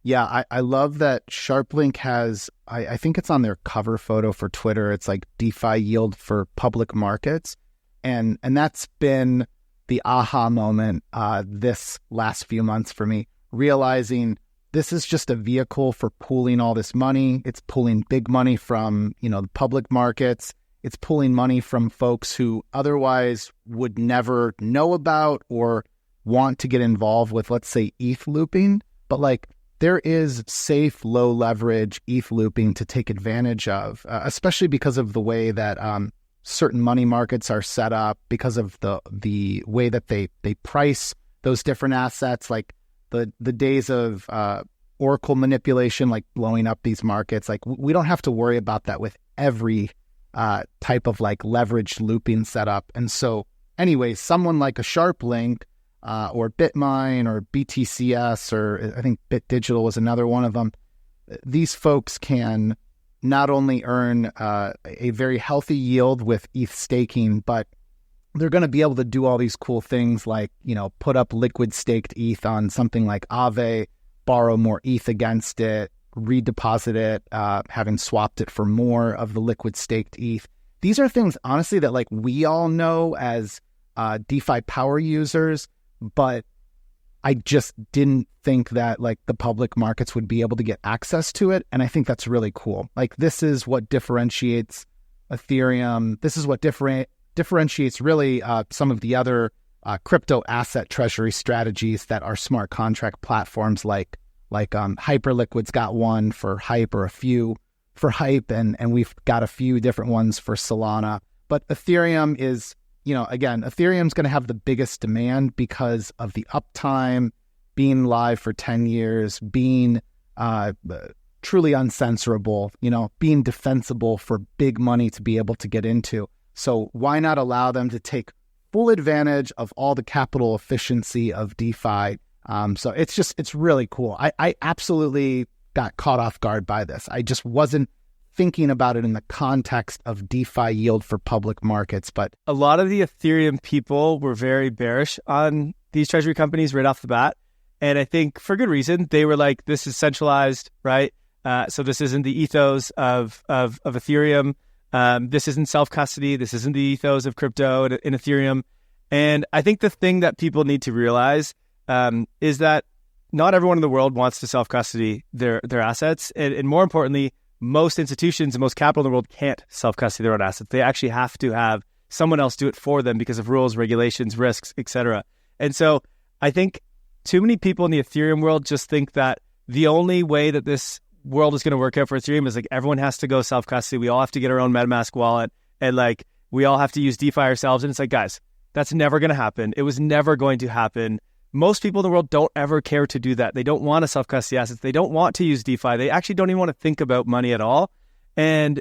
yeah, I love that SharpLink has, I think it's on their cover photo for Twitter. It's like DeFi yield for public markets. And that's been the aha moment this last few months for me, realizing this is just a vehicle for pooling all this money. It's pulling big money from, the public markets, it's pulling money from folks who otherwise would never know about or want to get involved with, let's say, ETH looping. But like, there is safe, low leverage ETH looping to take advantage of, especially because of the way that certain money markets are set up, because of the way that they price those different assets, like the days of Oracle manipulation, like blowing up these markets. Like, we don't have to worry about that with every type of like leveraged looping setup. And so anyway, someone like a SharpLink or Bitmine or BTCS, or I think Bit Digital was another one of them, these folks can not only earn a very healthy yield with ETH staking, but they're going to be able to do all these cool things like, put up liquid staked ETH on something like Aave, borrow more ETH against it, redeposit it, having swapped it for more of the liquid staked ETH. These are things, honestly, that like we all know as DeFi power users, but I just didn't think that like the public markets would be able to get access to it. And I think that's really cool. Like, this is what differentiates Ethereum. This is what differentiates really some of the other crypto asset treasury strategies that are smart contract platforms like Hyperliquid's got one for Hype, or a few for Hype, and we've got a few different ones for Solana. But Ethereum is, again, Ethereum's going to have the biggest demand because of the uptime, being live for 10 years, being truly uncensorable, being defensible for big money to be able to get into. So why not allow them to take full advantage of all the capital efficiency of DeFi? So it's really cool. I absolutely got caught off guard by this. I just wasn't thinking about it in the context of DeFi yield for public markets. But a lot of the Ethereum people were very bearish on these treasury companies right off the bat. And I think for good reason. They were like, this is centralized, right? So this isn't the ethos of Ethereum. This isn't self-custody. This isn't the ethos of crypto in Ethereum. And I think the thing that people need to realize is that not everyone in the world wants to self-custody their assets. And more importantly, most institutions and most capital in the world can't self-custody their own assets. They actually have to have someone else do it for them because of rules, regulations, risks, etc. And so I think too many people in the Ethereum world just think that the only way that this world is going to work out for Ethereum is like everyone has to go self-custody. We all have to get our own MetaMask wallet, and like we all have to use DeFi ourselves. And it's like, guys, that's never going to happen. It was never going to happen. Most people in the world don't ever care to do that. They don't want to self-custody assets. They don't want to use DeFi. They actually don't even want to think about money at all. And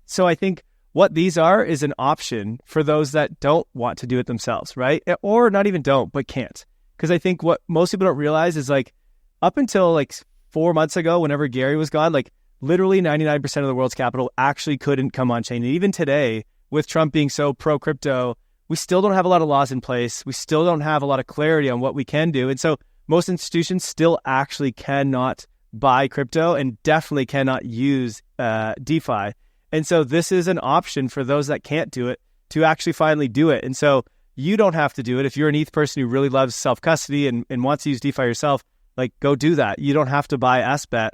so I think what these are is an option for those that don't want to do it themselves, right? Or not even don't, but can't. Because I think what most people don't realize is like up until like 4 months ago, whenever Gary was gone, like literally 99% of the world's capital actually couldn't come on chain. And even today, with Trump being so pro-crypto, we still don't have a lot of laws in place. We still don't have a lot of clarity on what we can do. And so most institutions still actually cannot buy crypto and definitely cannot use DeFi. And so this is an option for those that can't do it to actually finally do it. And so you don't have to do it. If you're an ETH person who really loves self-custody and wants to use DeFi yourself, like go do that. You don't have to buy SBET.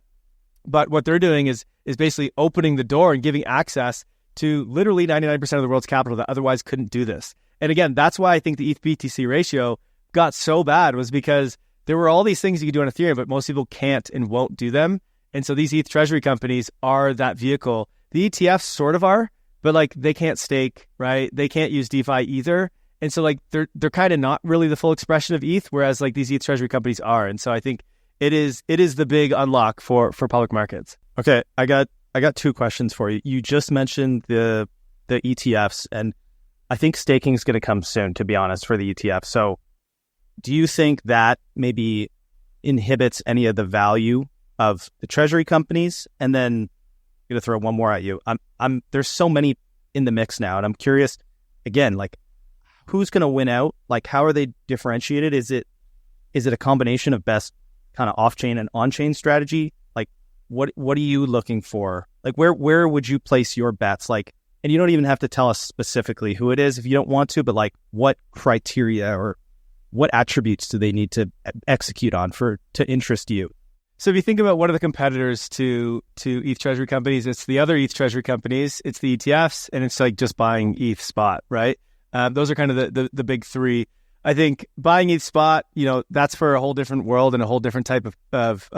But what they're doing is basically opening the door and giving access to literally 99% of the world's capital that otherwise couldn't do this. And again, that's why I think the ETH BTC ratio got so bad, was because there were all these things you could do on Ethereum, but most people can't and won't do them. And so these ETH Treasury companies are that vehicle. The ETFs sort of are, but like they can't stake, right? They can't use DeFi either. And so like they're kind of not really the full expression of ETH, whereas like these ETH Treasury companies are. And so I think it is the big unlock for public markets. Okay, I got 2 questions for you. You just mentioned the ETFs, and I think staking is going to come soon, to be honest, for the ETF. So do you think that maybe inhibits any of the value of the treasury companies? And then I'm going to throw one more at you. There's so many in the mix now, and I'm curious, again, like who's going to win out? Like how are they differentiated? Is it a combination of best kind of off-chain and on-chain strategy? Like what are you looking for? Like where would you place your bets? Like, and you don't even have to tell us specifically who it is if you don't want to, but like what criteria or what attributes do they need to execute on to interest you? So if you think about what are the competitors to ETH Treasury companies, it's the other ETH Treasury companies, it's the ETFs, and it's like just buying ETH spot, right? Those are kind of the big three. I think buying ETH spot, that's for a whole different world and a whole different type of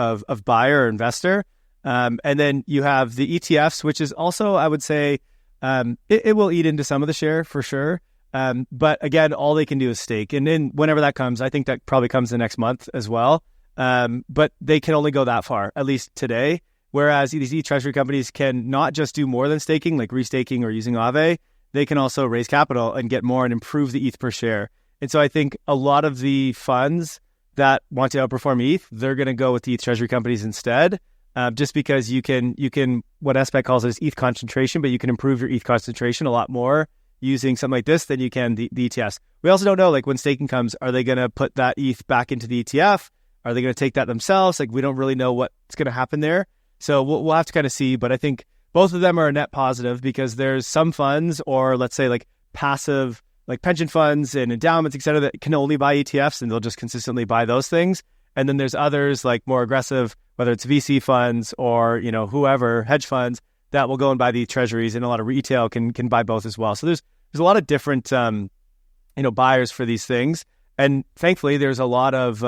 buyer or investor. And then you have the ETFs, which is also, I would say, it will eat into some of the share for sure. But again, all they can do is stake. And then whenever that comes, I think that probably comes the next month as well. But they can only go that far, at least today. Whereas these ETH Treasury companies can not just do more than staking, like restaking or using Aave, they can also raise capital and get more and improve the ETH per share. And so I think a lot of the funds that want to outperform ETH, they're going to go with the ETH Treasury companies instead, just because you can, what SBET calls it is ETH concentration, but you can improve your ETH concentration a lot more using something like this than you can the ETFs. We also don't know, like when staking comes, are they going to put that ETH back into the ETF? Are they going to take that themselves? Like we don't really know what's going to happen there. So we'll have to kind of see, but I think both of them are a net positive because there's some funds or let's say like passive, like pension funds and endowments, et cetera, that can only buy ETFs and they'll just consistently buy those things. And then there's others like more aggressive, whether it's VC funds or, whoever, hedge funds that will go and buy the treasuries, and a lot of retail can buy both as well. So there's a lot of different, buyers for these things. And thankfully there's a lot of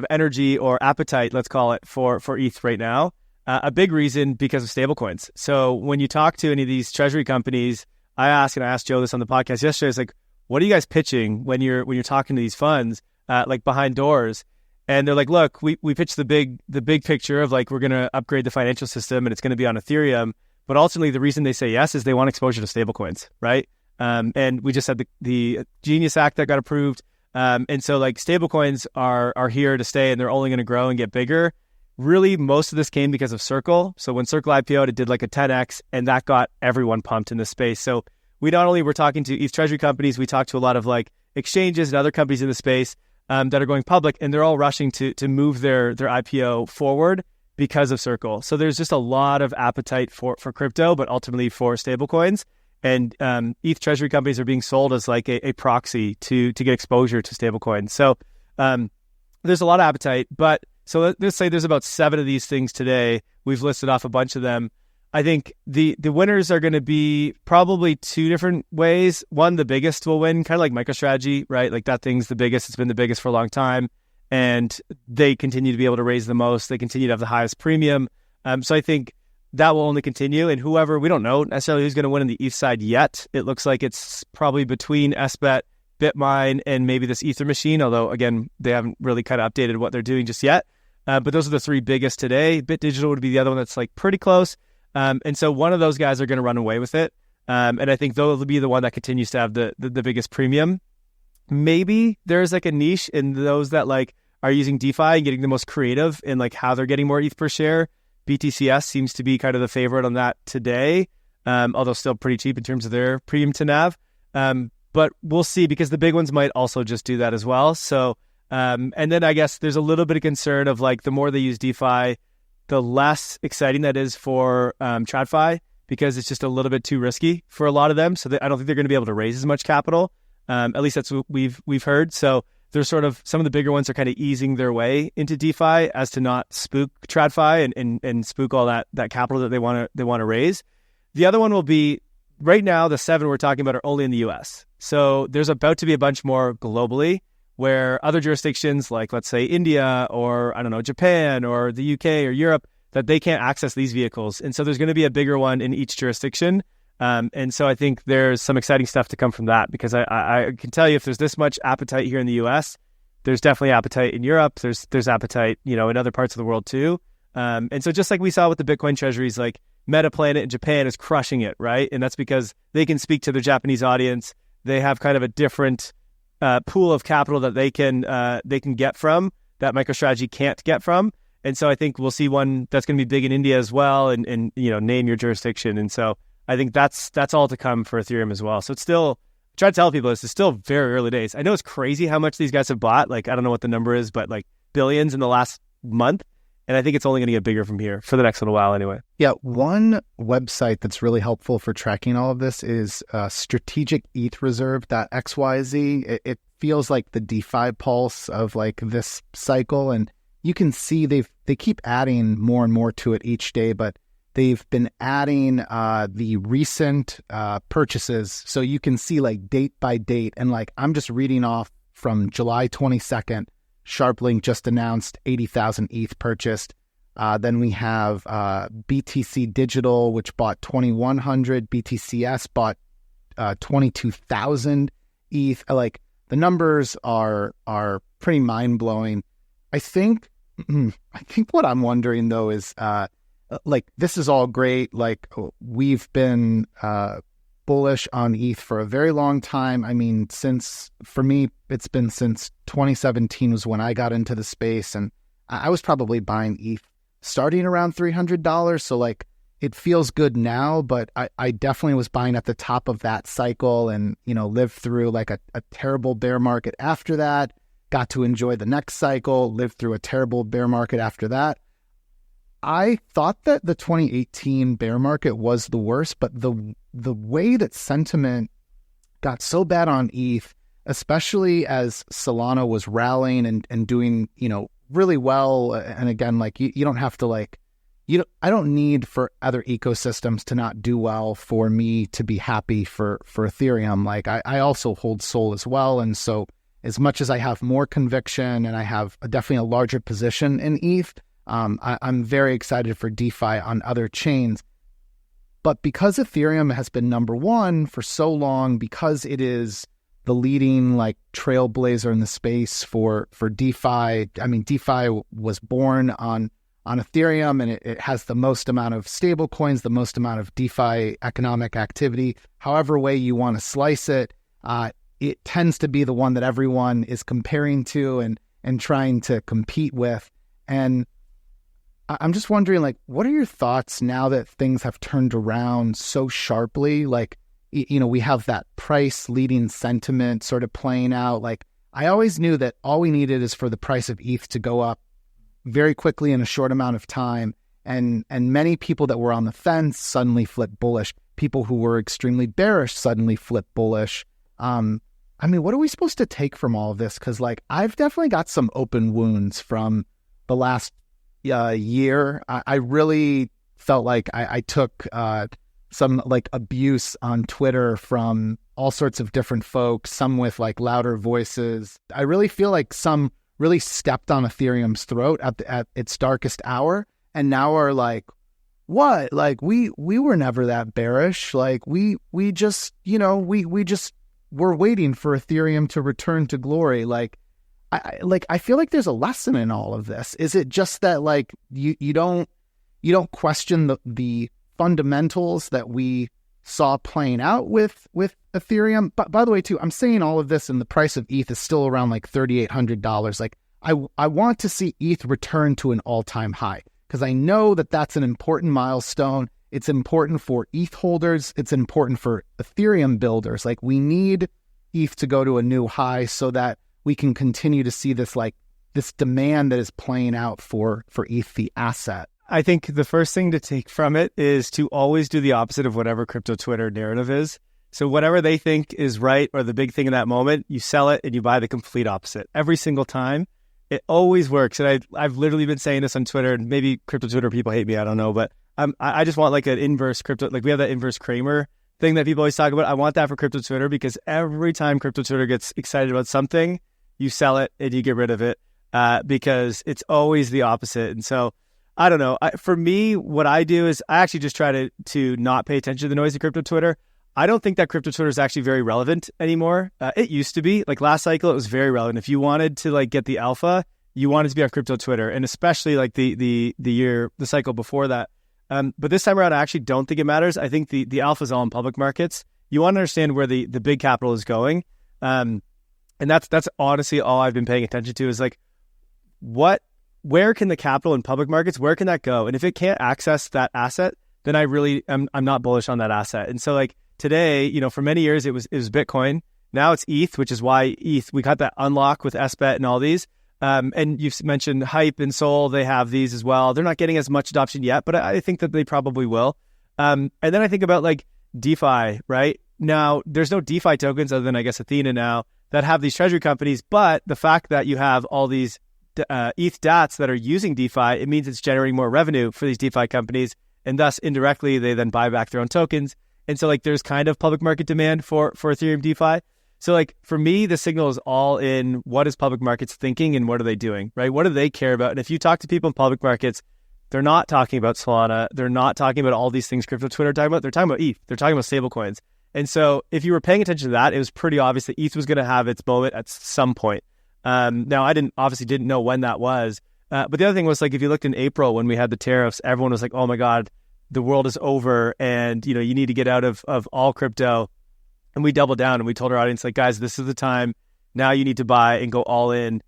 energy or appetite, let's call it, for ETH right now. A big reason because of stablecoins. So when you talk to any of these treasury companies, I asked Joe this on the podcast yesterday. It's like, what are you guys pitching when you're talking to these funds, like behind doors? And they're like, look, we pitched the big picture of like we're going to upgrade the financial system and it's going to be on Ethereum. But ultimately, the reason they say yes is they want exposure to stablecoins, right? And we just had the Genius Act that got approved. And so like stablecoins are here to stay and they're only going to grow and get bigger. Really, most of this came because of Circle. So when Circle IPO'd, it did like a 10x and that got everyone pumped in this space. So we not only were talking to ETH Treasury companies, we talked to a lot of like exchanges and other companies in the space that are going public, and they're all rushing to move their IPO forward because of Circle. So there's just a lot of appetite for crypto, but ultimately for stablecoins. And ETH Treasury companies are being sold as like a proxy to get exposure to stablecoins. So there's a lot of appetite. But so let's say there's about 7 of these things today. We've listed off a bunch of them. I think the winners are going to be probably 2 different ways. One, the biggest will win, kind of like MicroStrategy, right? Like that thing's the biggest. It's been the biggest for a long time. And they continue to be able to raise the most. They continue to have the highest premium. So I think that will only continue. And whoever, we don't know necessarily who's going to win on the ETH side yet. It looks like it's probably between SBET, Bitmine, and maybe this Ether machine, although again, they haven't really kind of updated what they're doing just yet. But those are the 3 biggest today. BitDigital would be the other one that's like pretty close. And so one of those guys are going to run away with it. And I think they'll be the one that continues to have the biggest premium. Maybe there's like a niche in those that like are using DeFi and getting the most creative in like how they're getting more ETH per share. BTCS seems to be kind of the favorite on that today, although still pretty cheap in terms of their premium to NAV. But we'll see, because the big ones might also just do that as well. So, and then I guess there's a little bit of concern of like the more they use DeFi, the less exciting that is for TradFi, because it's just a little bit too risky for a lot of them. So I don't think they're going to be able to raise as much capital. At least that's what we've heard. So there's sort of some of the bigger ones are kind of easing their way into DeFi as to not spook TradFi and spook all that capital that they want to raise. The other one will be, right now, the 7 we're talking about are only in the US. So there's about to be a bunch more globally, where other jurisdictions like, let's say, India or, I don't know, Japan or the UK or Europe, that they can't access these vehicles. And so there's going to be a bigger one in each jurisdiction. And so I think there's some exciting stuff to come from that, because I can tell you, if there's this much appetite here in the US, there's definitely appetite in Europe. There's appetite, in other parts of the world too. And so just like we saw with the Bitcoin treasuries, like Metaplanet in Japan is crushing it, right? And that's because they can speak to their Japanese audience. They have kind of a different pool of capital that they can get from that MicroStrategy can't get from. And so I think we'll see one that's going to be big in India as well, and name your jurisdiction. And so I think that's all to come for Ethereum as well. So it's still, I try to tell people this is still very early days. I know it's crazy how much these guys have bought. Like, I don't know what the number is, but like billions in the last month. And I think it's only going to get bigger from here for the next little while anyway. Yeah, one website that's really helpful for tracking all of this is Strategic ETH Reserve.xyz. It feels like the DeFi pulse of like this cycle, and you can see they've they keep adding more and more to it each day, but they've been adding the recent purchases. So you can see like date by date. And like, I'm just reading off from July 22nd, SharpLink just announced 80,000 ETH purchased. Then we have BTC Digital, which bought 2,100. BTCS bought 22,000 ETH. Like, the numbers are pretty mind-blowing. I think what I'm wondering, though, is like, this is all great. Like, we've been bullish on ETH for a very long time. I mean, for me, it's been since 2017 was when I got into the space, and I was probably buying ETH starting around $300. So like, it feels good now, but I definitely was buying at the top of that cycle and, lived through like a terrible bear market after that, got to enjoy the next cycle, lived through a terrible bear market after that. I thought that the 2018 bear market was the worst, but the way that sentiment got so bad on ETH, especially as Solana was rallying and doing, really well. And again, like, you don't have to like, I don't need for other ecosystems to not do well for me to be happy for Ethereum. Like, I also hold Sol as well. And so as much as I have more conviction and I have definitely a larger position in ETH, I'm very excited for DeFi on other chains. But because Ethereum has been number one for so long, because it is the leading like trailblazer in the space for DeFi. I mean, DeFi was born on Ethereum, and it has the most amount of stable coins, the most amount of DeFi economic activity. However way you want to slice it, it tends to be the one that everyone is comparing to and trying to compete with. And I'm just wondering, like, what are your thoughts now that things have turned around so sharply? Like, we have that price leading sentiment sort of playing out. Like, I always knew that all we needed is for the price of ETH to go up very quickly in a short amount of time. And many people that were on the fence suddenly flip bullish. People who were extremely bearish suddenly flip bullish. I mean, what are we supposed to take from all of this? Because, like, I've definitely got some open wounds from the last year. I really felt like I took some like abuse on Twitter from all sorts of different folks, some with like louder voices. I really feel like some really stepped on Ethereum's throat at its darkest hour, and now are like, what? Like, we were never that bearish. Like, we just, we just were waiting for Ethereum to return to glory. Like, I feel like there's a lesson in all of this. Is it just that like you don't question the fundamentals that we saw playing out with Ethereum? But by the way, too, I'm saying all of this and the price of ETH is still around like $3,800. Like, I want to see ETH return to an all-time high, because I know that that's an important milestone. It's important for ETH holders. It's important for Ethereum builders. Like, we need ETH to go to a new high so that we can continue to see this demand that is playing out for ETH, the asset. I think the first thing to take from it is to always do the opposite of whatever crypto Twitter narrative is. So whatever they think is right or the big thing in that moment, you sell it and you buy the complete opposite every single time. It always works. And I've literally been saying this on Twitter, and maybe crypto Twitter people hate me, I don't know, but I just want like an inverse crypto, like we have that inverse Kramer thing that people always talk about. I want that for crypto Twitter, because every time crypto Twitter gets excited about something, you sell it and you get rid of it, because it's always the opposite. And so I don't know. For me, what I do is I actually just try to not pay attention to the noise of crypto Twitter. I don't think that crypto Twitter is actually very relevant anymore. It used to be. Like last cycle, it was very relevant. If you wanted to like get the alpha, you wanted to be on crypto Twitter, and especially like the cycle before that. But this time around, I actually don't think it matters. I think the alpha is all in public markets. You want to understand where the big capital is going. And that's honestly all I've been paying attention to, is like, where can the capital in public markets, where can that go? And if it can't access that asset, then I'm not bullish on that asset. And so like today, for many years it was Bitcoin. Now it's ETH, which is why ETH, we got that unlock with SBET and all these. And you've mentioned Hype and Sol, they have these as well. They're not getting as much adoption yet, but I think that they probably will. And then I think about like DeFi, right? Now there's no DeFi tokens other than I guess Athena now that have these treasury companies, but the fact that you have all these ETH DATs that are using DeFi, it means it's generating more revenue for these DeFi companies, and thus indirectly they then buy back their own tokens. And so like there's kind of public market demand for Ethereum DeFi. So like for me, the signal is all in what is public markets thinking and what are they doing, right? What do they care about? And if you talk to people in public markets, they're not talking about Solana. They're not talking about all these things crypto Twitter are talking about. They're talking about ETH. They're talking about stablecoins. And so if you were paying attention to that, it was pretty obvious that ETH was going to have its moment at some point. Now, I didn't know when that was. But the other thing was like if you looked in April when we had the tariffs, everyone was like, oh my God, the world is over and you need to get out of all crypto. And we doubled down and we told our audience, like, guys, this is the time. Now you need to buy and go all in.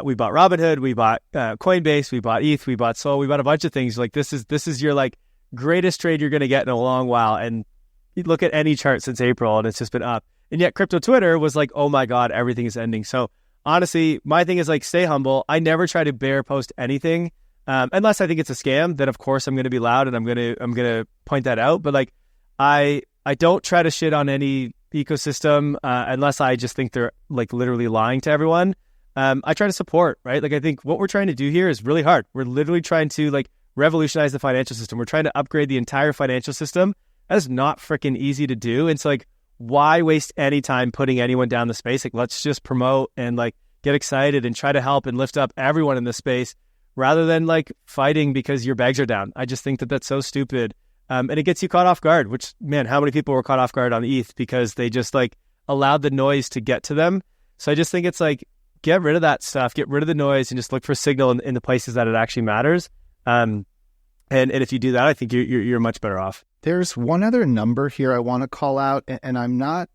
We bought Robinhood, we bought Coinbase, we bought ETH, we bought Sol, we bought a bunch of things. Like this is your like greatest trade you're going to get in a long while. And you look at any chart since April and it's just been up. And yet crypto Twitter was like, oh my God, everything is ending. So honestly, my thing is like, stay humble. I never try to bear post anything unless I think it's a scam. Then of course I'm going to be loud and I'm going to point that out. But like I don't try to shit on any ecosystem unless I just think they're like literally lying to everyone. I try to support, right? Like I think what we're trying to do here is really hard. We're literally trying to like revolutionize the financial system. We're trying to upgrade the entire financial system. That is not freaking easy to do. And so like, why waste any time putting anyone down the space? Like let's just promote and like get excited and try to help and lift up everyone in the space rather than like fighting because your bags are down. I just think that that's so stupid. And it gets you caught off guard, which, man, how many people were caught off guard on ETH because they just like allowed the noise to get to them. So I just think it's like, get rid of that stuff, get rid of the noise and just look for signal in the places that it actually matters. And if you do that, I think you're much better off. There's one other number here I want to call out, and I'm not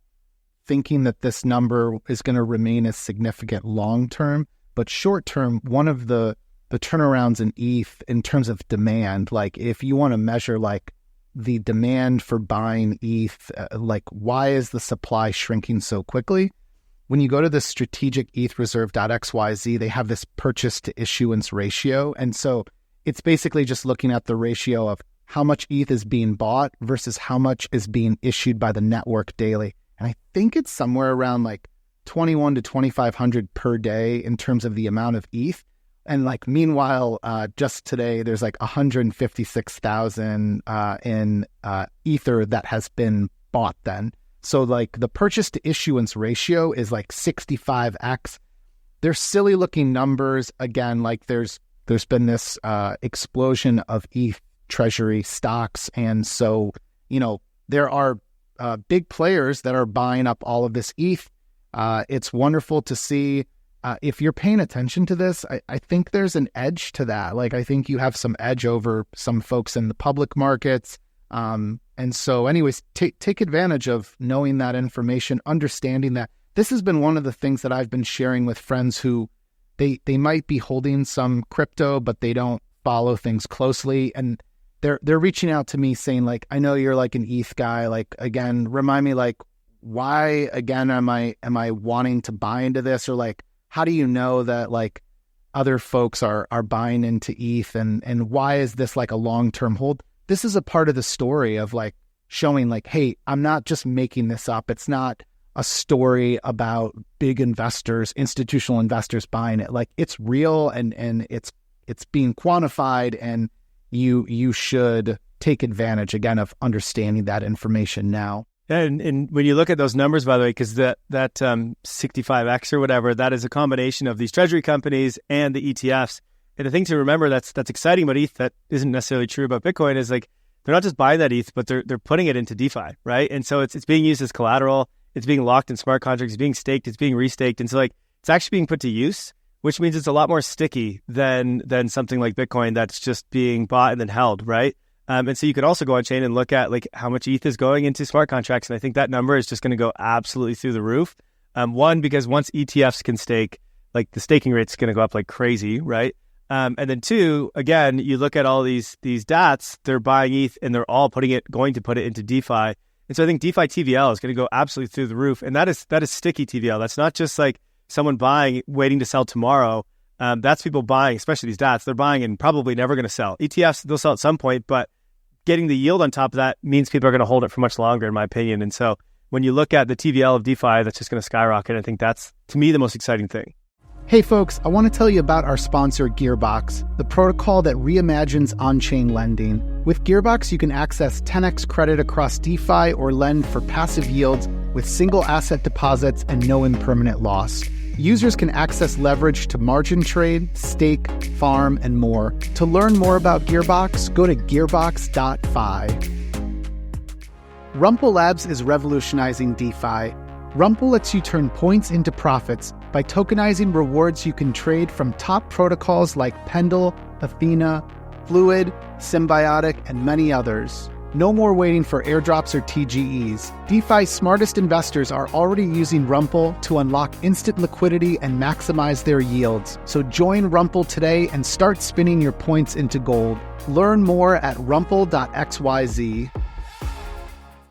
thinking that this number is going to remain as significant long-term, but short-term, one of the turnarounds in ETH in terms of demand, like if you want to measure like the demand for buying ETH, like why is the supply shrinking so quickly? When you go to the strategic ETH reserve.xyz, they have this purchase-to-issuance ratio. And so it's basically just looking at the ratio of how much ETH is being bought versus how much is being issued by the network daily. And I think it's somewhere around like 21 to 2,500 per day in terms of the amount of ETH. And like, meanwhile, just today, there's like 156,000 in Ether that has been bought then. So like the purchase to issuance ratio is like 65x. They're silly looking numbers. Again, like there's been this explosion of ETH Treasury stocks. And so, there are big players that are buying up all of this ETH. It's wonderful to see. If you're paying attention to this, I think there's an edge to that. Like, I think you have some edge over some folks in the public markets. And so anyways, take advantage of knowing that information, understanding that this has been one of the things that I've been sharing with friends who they might be holding some crypto, but they don't follow things closely. And they're reaching out to me saying like, I know you're like an ETH guy. Like, again, remind me, like, why again am I wanting to buy into this? Or like, how do you know that like other folks are buying into ETH and why is this like a long-term hold? This is a part of the story of like showing like, hey, I'm not just making this up. It's not a story about big investors, institutional investors buying it. Like it's real and it's being quantified, and you should take advantage again of understanding that information now. And when you look at those numbers, by the way, because that 65x or whatever, that is a combination of these treasury companies and the ETFs. And the thing to remember that's exciting about ETH that isn't necessarily true about Bitcoin is like they're not just buying that ETH, but they're putting it into DeFi, right? And so it's being used as collateral, it's being locked in smart contracts, it's being staked, it's being restaked, and so like it's actually being put to use, which means it's a lot more sticky than something like Bitcoin that's just being bought and then held, right? And so you could also go on chain and look at like how much ETH is going into smart contracts. And I think that number is just going to go absolutely through the roof. One, because once ETFs can stake, like the staking rate's going to go up like crazy, right? And then two, again, you look at all these DATs, they're buying ETH and they're all going to put it into DeFi. And so I think DeFi TVL is going to go absolutely through the roof. And that is sticky TVL. That's not just like someone buying, waiting to sell tomorrow. That's people buying, especially these DATs, they're buying and probably never going to sell. ETFs, they'll sell at some point, but getting the yield on top of that means people are going to hold it for much longer, in my opinion. And so when you look at the TVL of DeFi, that's just going to skyrocket. I think that's, to me, the most exciting thing. Hey folks, I want to tell you about our sponsor, Gearbox, the protocol that reimagines on-chain lending. With Gearbox, you can access 10x credit across DeFi or lend for passive yields with single asset deposits and no impermanent loss. Users can access leverage to margin trade, stake, farm, and more. To learn more about Gearbox, go to gearbox.fi. Rumple Labs is revolutionizing DeFi. Rumple lets you turn points into profits by tokenizing rewards you can trade from top protocols like Pendle, Athena, Fluid, Symbiotic, and many others. No more waiting for airdrops or TGEs. DeFi's smartest investors are already using Rumple to unlock instant liquidity and maximize their yields. So join Rumple today and start spinning your points into gold. Learn more at rumple.xyz.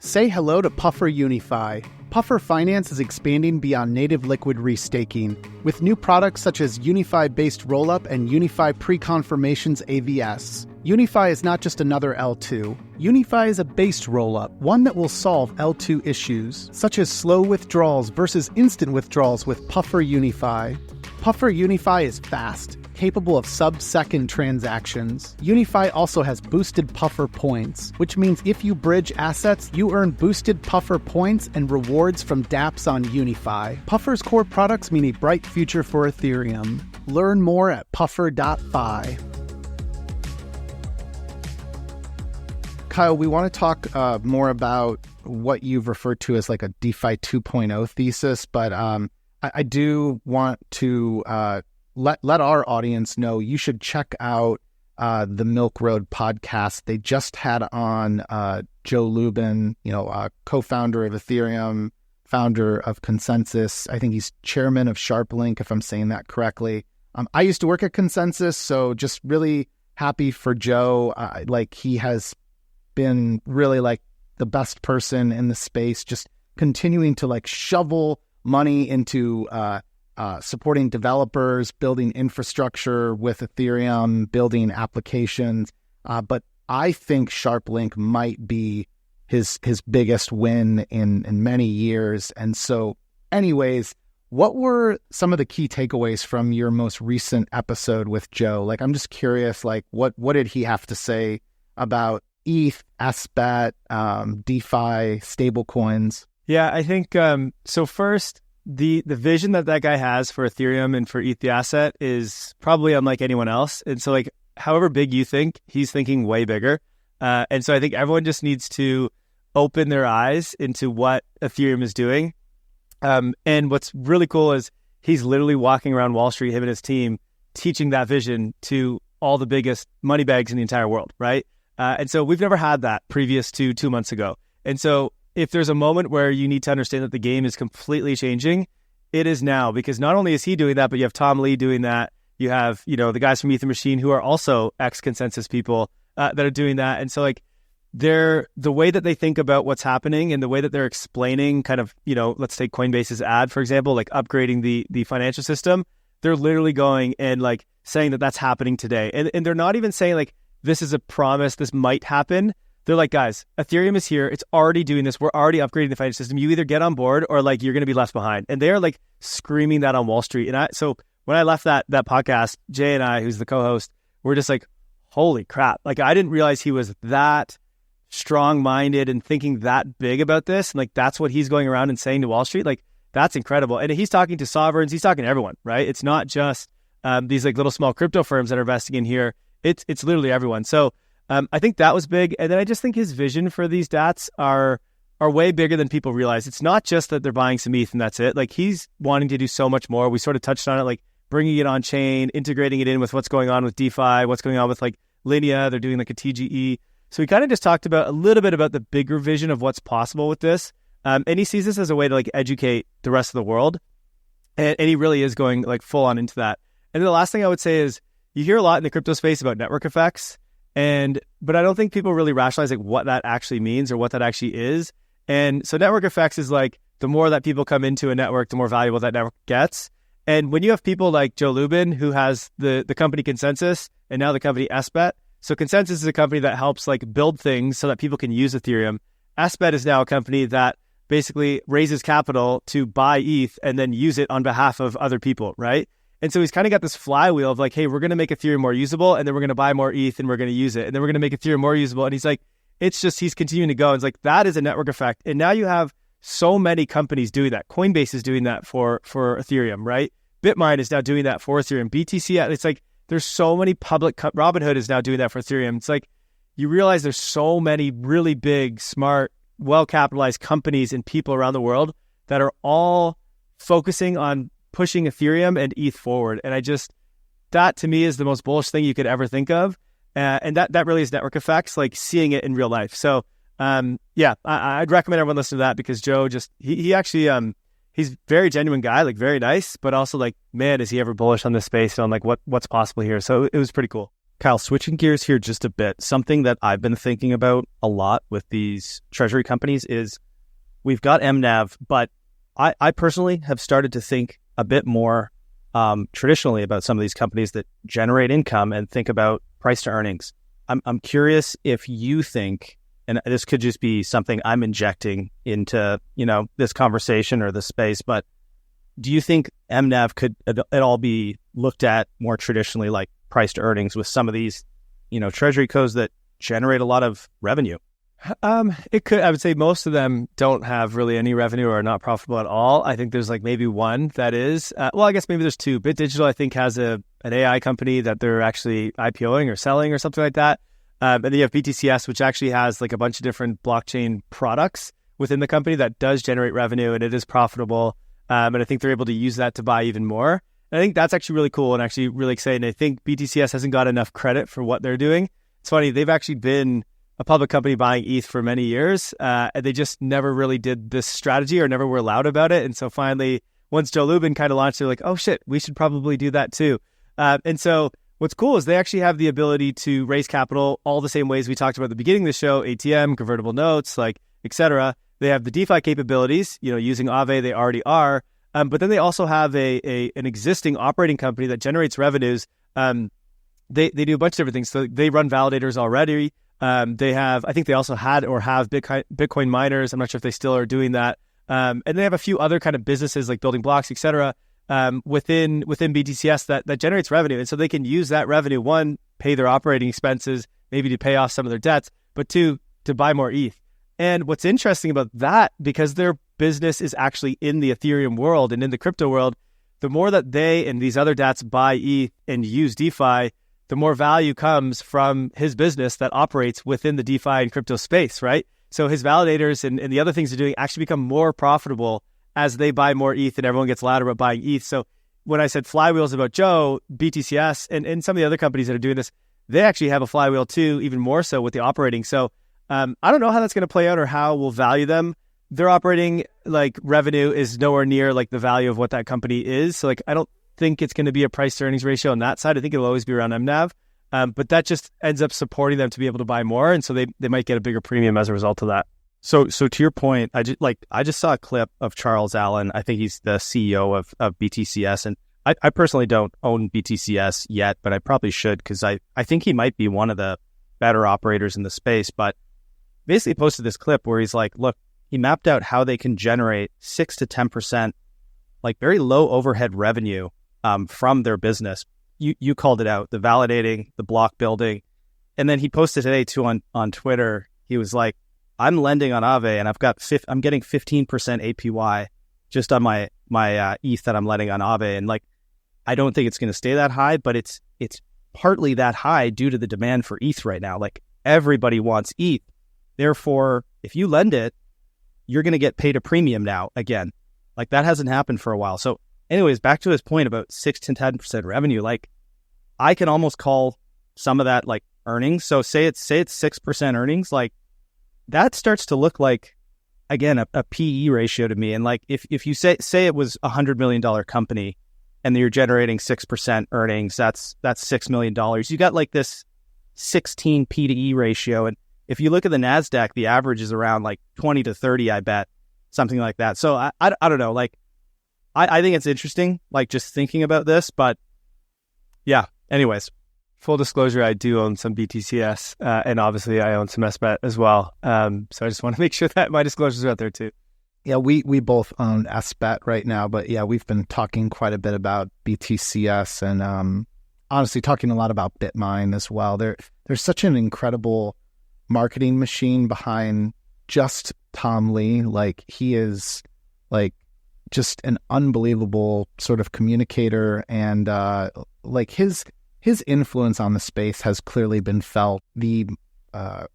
Say hello to Puffer Unify. Puffer Finance is expanding beyond native liquid restaking, with new products such as Unify-based rollup and Unify Pre-Confirmations AVS. Unify is not just another L2. Unify is a based rollup, one that will solve L2 issues, such as slow withdrawals versus instant withdrawals with Puffer Unify. Puffer Unify is fast, capable of sub-second transactions. Unify also has boosted Puffer points, which means if you bridge assets, you earn boosted Puffer points and rewards from dApps on Unify. Puffer's core products mean a bright future for Ethereum. Learn more at puffer.fi. Kyle, we want to talk more about what you've referred to as like a DeFi 2.0 thesis, but I do want to let our audience know you should check out the Milk Road podcast. They just had on Joe Lubin, co-founder of Ethereum, founder of Consensus. I think he's chairman of SharpLink, if I'm saying that correctly. I used to work at Consensus, so just really happy for Joe. He has been really like the best person in the space, just continuing to like shovel money into supporting developers, building infrastructure with Ethereum, building applications. But I think SharpLink might be his biggest win in many years. And so anyways, what were some of the key takeaways from your most recent episode with Joe? I'm just curious, what did he have to say about ETH, SBET, DeFi, stablecoins? Yeah, I think so. First, the vision that guy has for Ethereum and for ETH the asset is probably unlike anyone else. And so, however big you think, he's thinking way bigger. And so I think everyone just needs to open their eyes into what Ethereum is doing. And what's really cool is he's literally walking around Wall Street, him and his team, teaching that vision to all the biggest money bags in the entire world, right? And so we've never had that previous to 2 months ago. And so if there's a moment where you need to understand that the game is completely changing, it is now, because not only is he doing that, but you have Tom Lee doing that. You have, the guys from Ether Machine who are also ex-Consensus people that are doing that. And so the way that they think about what's happening and the way that they're explaining kind of, let's take Coinbase's ad, for example, upgrading the financial system, they're literally going and saying that that's happening today. And they're not even saying this is a promise, this might happen. They're like, guys, Ethereum is here. It's already doing this. We're already upgrading the financial system. You either get on board or you're going to be left behind. And they're screaming that on Wall Street. And so when I left that podcast, Jay and I, who's the co-host, we're just holy crap. I didn't realize he was that strong-minded and thinking that big about this. And that's what he's going around and saying to Wall Street. That's incredible. And he's talking to sovereigns. He's talking to everyone, right? It's not just these little small crypto firms that are investing in here. It's literally everyone. So I think that was big. And then I just think his vision for these DATs are way bigger than people realize. It's not just that they're buying some ETH and that's it. He's wanting to do so much more. We sort of touched on it, bringing it on chain, integrating it in with what's going on with DeFi, what's going on with Linea. They're doing a TGE. So we kind of just talked about a little bit about the bigger vision of what's possible with this. And he sees this as a way to educate the rest of the world. And he really is going full on into that. And then the last thing I would say is you hear a lot in the crypto space about network effects. But I don't think people really rationalize what that actually means or what that actually is. And so network effects is the more that people come into a network, the more valuable that network gets. And when you have people like Joe Lubin, who has the company Consensus and now the company SBET. So Consensus is a company that helps build things so that people can use Ethereum. SBET is now a company that basically raises capital to buy ETH and then use it on behalf of other people, right? And so he's kind of got this flywheel of like, hey, we're going to make Ethereum more usable, and then we're going to buy more ETH and we're going to use it. And then we're going to make Ethereum more usable. And he's like, it's just, he's continuing to go. And it's like, that is a network effect. And now you have so many companies doing that. Coinbase is doing that for Ethereum, right? Bitmine is now doing that for Ethereum. BTCS, it's like, there's so many public, Robinhood is now doing that for Ethereum. It's like, you realize there's so many really big, smart, well-capitalized companies and people around the world that are all focusing on pushing Ethereum and ETH forward. And that to me is the most bullish thing you could ever think of. And that really is network effects, like seeing it in real life. So I'd recommend everyone listen to that, because Joe he actually, he's a very genuine guy, like very nice, but also like, man, is he ever bullish on this space and on like what's possible here. So it was pretty cool. Kyle, switching gears here just a bit, something that I've been thinking about a lot with these treasury companies is we've got mNAV, but I personally have started to think a bit more traditionally about some of these companies that generate income and think about price to earnings. I'm curious if you think, and this could just be something I'm injecting into, this conversation or this space, but do you think mNAV could at all be looked at more traditionally, like price to earnings, with some of these, treasury codes that generate a lot of revenue? It could. I would say most of them don't have really any revenue or are not profitable at all. I think there's like maybe one that is. I guess maybe there's two. Bit Digital, I think, has an AI company that they're actually IPOing or selling or something like that. And then you have BTCS, which actually has like a bunch of different blockchain products within the company that does generate revenue, and it is profitable. And I think they're able to use that to buy even more. And I think that's actually really cool and actually really exciting. I think BTCS hasn't got enough credit for what they're doing. It's funny, they've actually been a public company buying ETH for many years, and they just never really did this strategy or never were loud about it. And so finally, once Joe Lubin kind of launched, they're like, oh shit, we should probably do that too. And so what's cool is they actually have the ability to raise capital all the same ways we talked about at the beginning of the show, ATM, convertible notes, like, etc. They have the DeFi capabilities, using Aave, they already are. But then they also have an existing operating company that generates revenues. They do a bunch of different things. So they run validators already. I think they also had or have Bitcoin miners. I'm not sure if they still are doing that. And they have a few other kind of businesses like building blocks, et cetera, within BTCS that generates revenue. And so they can use that revenue, one, pay their operating expenses, maybe to pay off some of their debts, but two, to buy more ETH. And what's interesting about that, because their business is actually in the Ethereum world and in the crypto world, the more that they and these other DATs buy ETH and use DeFi, the more value comes from his business that operates within the DeFi and crypto space, right? So his validators and the other things they're doing actually become more profitable as they buy more ETH and everyone gets louder about buying ETH. So when I said flywheels about Joe, BTCS, and some of the other companies that are doing this, they actually have a flywheel too, even more so with the operating. So I don't know how that's going to play out or how we'll value them. Their operating like revenue is nowhere near like the value of what that company is. So like I don't think it's going to be a price to earnings ratio on that side. I think it'll always be around mNAV. But that just ends up supporting them to be able to buy more. And so they might get a bigger premium as a result of that. So to your point, I just saw a clip of Charles Allen. I think he's the CEO of BTCS. And I personally don't own BTCS yet, but I probably should, because I think he might be one of the better operators in the space. But basically posted this clip where he's like, look, he mapped out how they can generate 6 to 10%, like very low overhead revenue from their business. You called it out, the validating, the block building. And then he posted today too on Twitter. He was like, I'm lending on Aave and I'm getting 15% APY just on my ETH that I'm lending on Aave. And like, I don't think it's going to stay that high, but it's partly that high due to the demand for ETH right now. Like everybody wants ETH. Therefore, if you lend it, you're going to get paid a premium now again. Like that hasn't happened for a while. So anyways, back to his point about 6 to 10% revenue, like I can almost call some of that like earnings. So say it's 6% earnings, like that starts to look like, again, a PE ratio to me. And like if you say it was $100 million company and you're generating 6% earnings, that's $6 million. You got like this 16 P to E ratio. And if you look at the NASDAQ, the average is around like 20 to 30, I bet, something like that. So I don't know, like I think it's interesting, like just thinking about this, but yeah, anyways. Full disclosure, I do own some BTCS, and obviously I own some SBET as well. So I just want to make sure that my disclosures are out there too. Yeah, we both own SBET right now, but yeah, we've been talking quite a bit about BTCS and honestly talking a lot about BitMine as well. There's such an incredible marketing machine behind just Tom Lee. Like, he is like just an unbelievable sort of communicator, and like his influence on the space has clearly been felt. The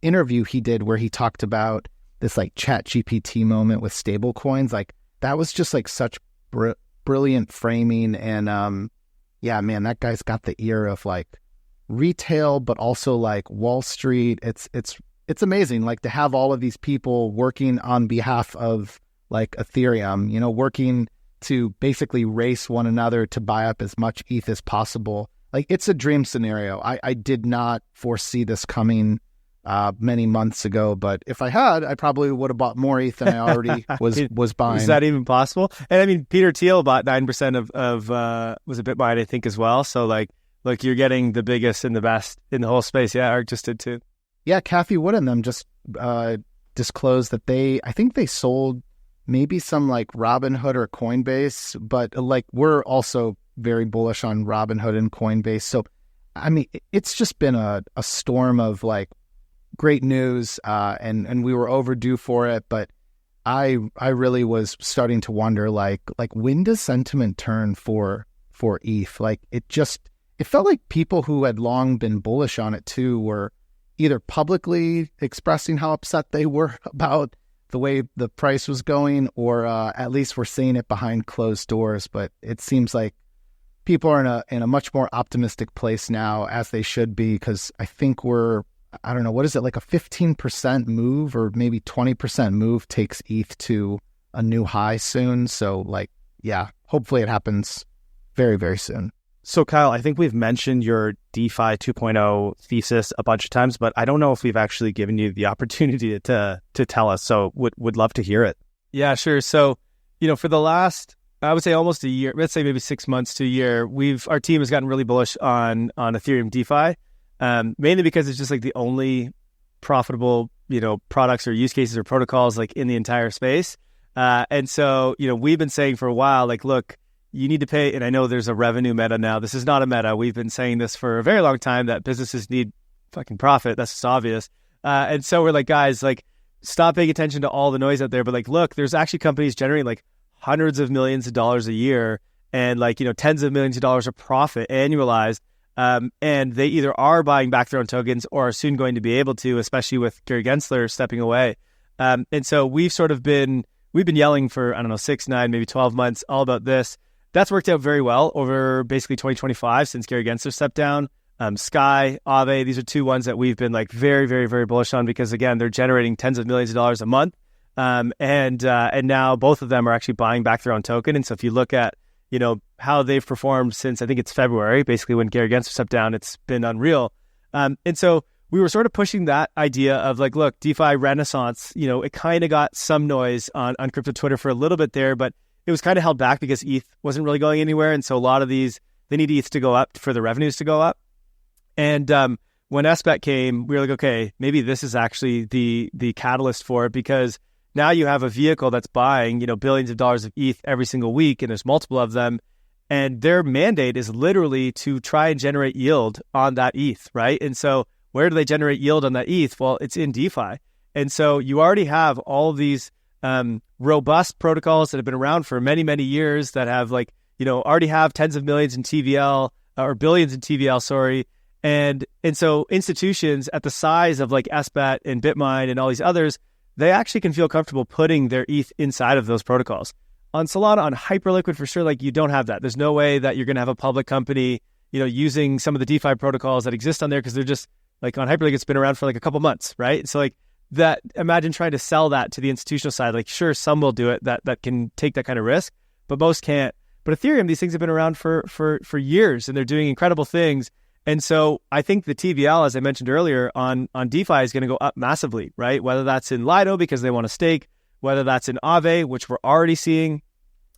interview he did where he talked about this like chat GPT moment with stable coins, like that was just like such brilliant framing. And yeah, man, that guy's got the ear of like retail, but also like Wall Street. It's amazing, like to have all of these people working on behalf of like Ethereum, you know, working to basically race one another to buy up as much ETH as possible. Like, it's a dream scenario. I did not foresee this coming many months ago, but if I had, I probably would have bought more ETH than I already was buying. Is that even possible? And I mean, Peter Thiel bought 9% of was a BitMine, I think, as well. So like, look, you're getting the biggest and the best in the whole space. Yeah, Ark just did too. Yeah, Kathy Wood and them just disclosed that I think they sold maybe some like Robinhood or Coinbase, but like we're also very bullish on Robinhood and Coinbase. So, I mean, it's just been a storm of like great news, and we were overdue for it. But I really was starting to wonder like when does sentiment turn for ETH? Like it felt like people who had long been bullish on it too were either publicly expressing how upset they were about the way the price was going, or at least we're seeing it behind closed doors. But it seems like people are in a much more optimistic place now, as they should be, because I think I don't know, what is it, like a 15% move or maybe 20% move takes ETH to a new high soon. So like, yeah, hopefully it happens very, very soon. So Kyle, I think we've mentioned your DeFi 2.0 thesis a bunch of times, but I don't know if we've actually given you the opportunity to tell us. So would love to hear it. Yeah, sure. So, you know, for the last, I would say almost a year, let's say maybe 6 months to a year, our team has gotten really bullish on Ethereum DeFi, mainly because it's just like the only profitable, you know, products or use cases or protocols like in the entire space. And so, you know, we've been saying for a while, like, look, you need to pay, and I know there's a revenue meta now. This is not a meta. We've been saying this for a very long time, that businesses need fucking profit. That's just obvious. And so we're like, guys, like, stop paying attention to all the noise out there. But like, look, there's actually companies generating like hundreds of millions of dollars a year and like, you know, tens of millions of dollars of profit annualized. And they either are buying back their own tokens or are soon going to be able to, especially with Gary Gensler stepping away. And so we've been yelling for, I don't know, 6, 9, maybe 12 months all about this. That's worked out very well over basically 2025 since Gary Gensler stepped down. Sky, Aave, these are two ones that we've been like very, very, very bullish on because, again, they're generating tens of millions of dollars a month. And now both of them are actually buying back their own token. And so if you look at, you know, how they've performed since, I think it's February, basically when Gary Gensler stepped down, it's been unreal. And so we were sort of pushing that idea of like, look, DeFi Renaissance, you know, it kind of got some noise on crypto Twitter for a little bit there, but it was kind of held back because ETH wasn't really going anywhere. And so a lot of these, they need ETH to go up for the revenues to go up. And when SBET came, we were like, okay, maybe this is actually the catalyst for it, because now you have a vehicle that's buying, you know, billions of dollars of ETH every single week, and there's multiple of them. And their mandate is literally to try and generate yield on that ETH, right? And so where do they generate yield on that ETH? Well, it's in DeFi. And so you already have all of these robust protocols that have been around for many, many years that have like, you know, already have tens of millions in TVL or billions in TVL, sorry. And so institutions at the size of like SBET and BitMine and all these others, they actually can feel comfortable putting their ETH inside of those protocols. On Solana, on Hyperliquid, for sure, like you don't have that. There's no way that you're going to have a public company, you know, using some of the DeFi protocols that exist on there, because they're just like on Hyperliquid, it's been around for like a couple months, right? So like that, imagine trying to sell that to the institutional side. Like sure, some will do it that can take that kind of risk, but most can't. But Ethereum, these things have been around for years, and they're doing incredible things. And so I think the TVL, as I mentioned earlier, on DeFi is going to go up massively, right? Whether that's in Lido because they want to stake, whether that's in Aave, which we're already seeing.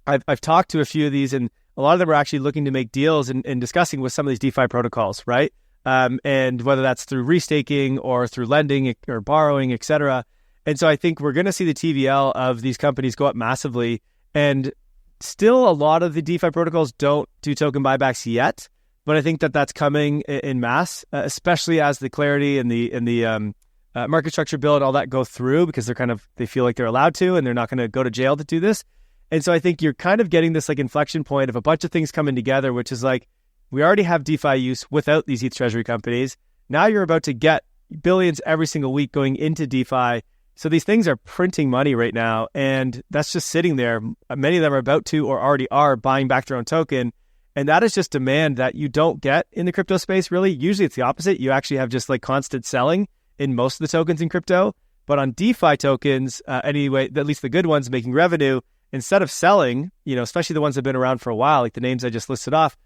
I've talked to a few of these, and a lot of them are actually looking to make deals and discussing with some of these DeFi protocols, right? And whether that's through restaking or through lending or borrowing, et cetera. And so I think we're going to see the TVL of these companies go up massively. And still, a lot of the DeFi protocols don't do token buybacks yet, but I think that that's coming in mass, especially as the clarity and the market structure bill and all that go through, because they feel like they're allowed to, and they're not going to go to jail to do this. And so I think you're kind of getting this like inflection point of a bunch of things coming together, which is like, we already have DeFi use without these ETH Treasury companies. Now you're about to get billions every single week going into DeFi. So these things are printing money right now, and that's just sitting there. Many of them are about to or already are buying back their own token. And that is just demand that you don't get in the crypto space, really. Usually it's the opposite. You actually have just like constant selling in most of the tokens in crypto. But on DeFi tokens, anyway, at least the good ones making revenue, instead of selling, especially the ones that have been around for a while, like the names I just listed off,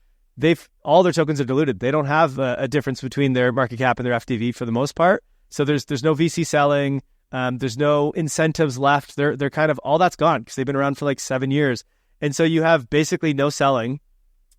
all their tokens are diluted. They don't have a difference between their market cap and their FDV for the most part. So there's no VC selling. There's no incentives left. They're kind of, all that's gone because they've been around for like 7 years. And so you have basically no selling.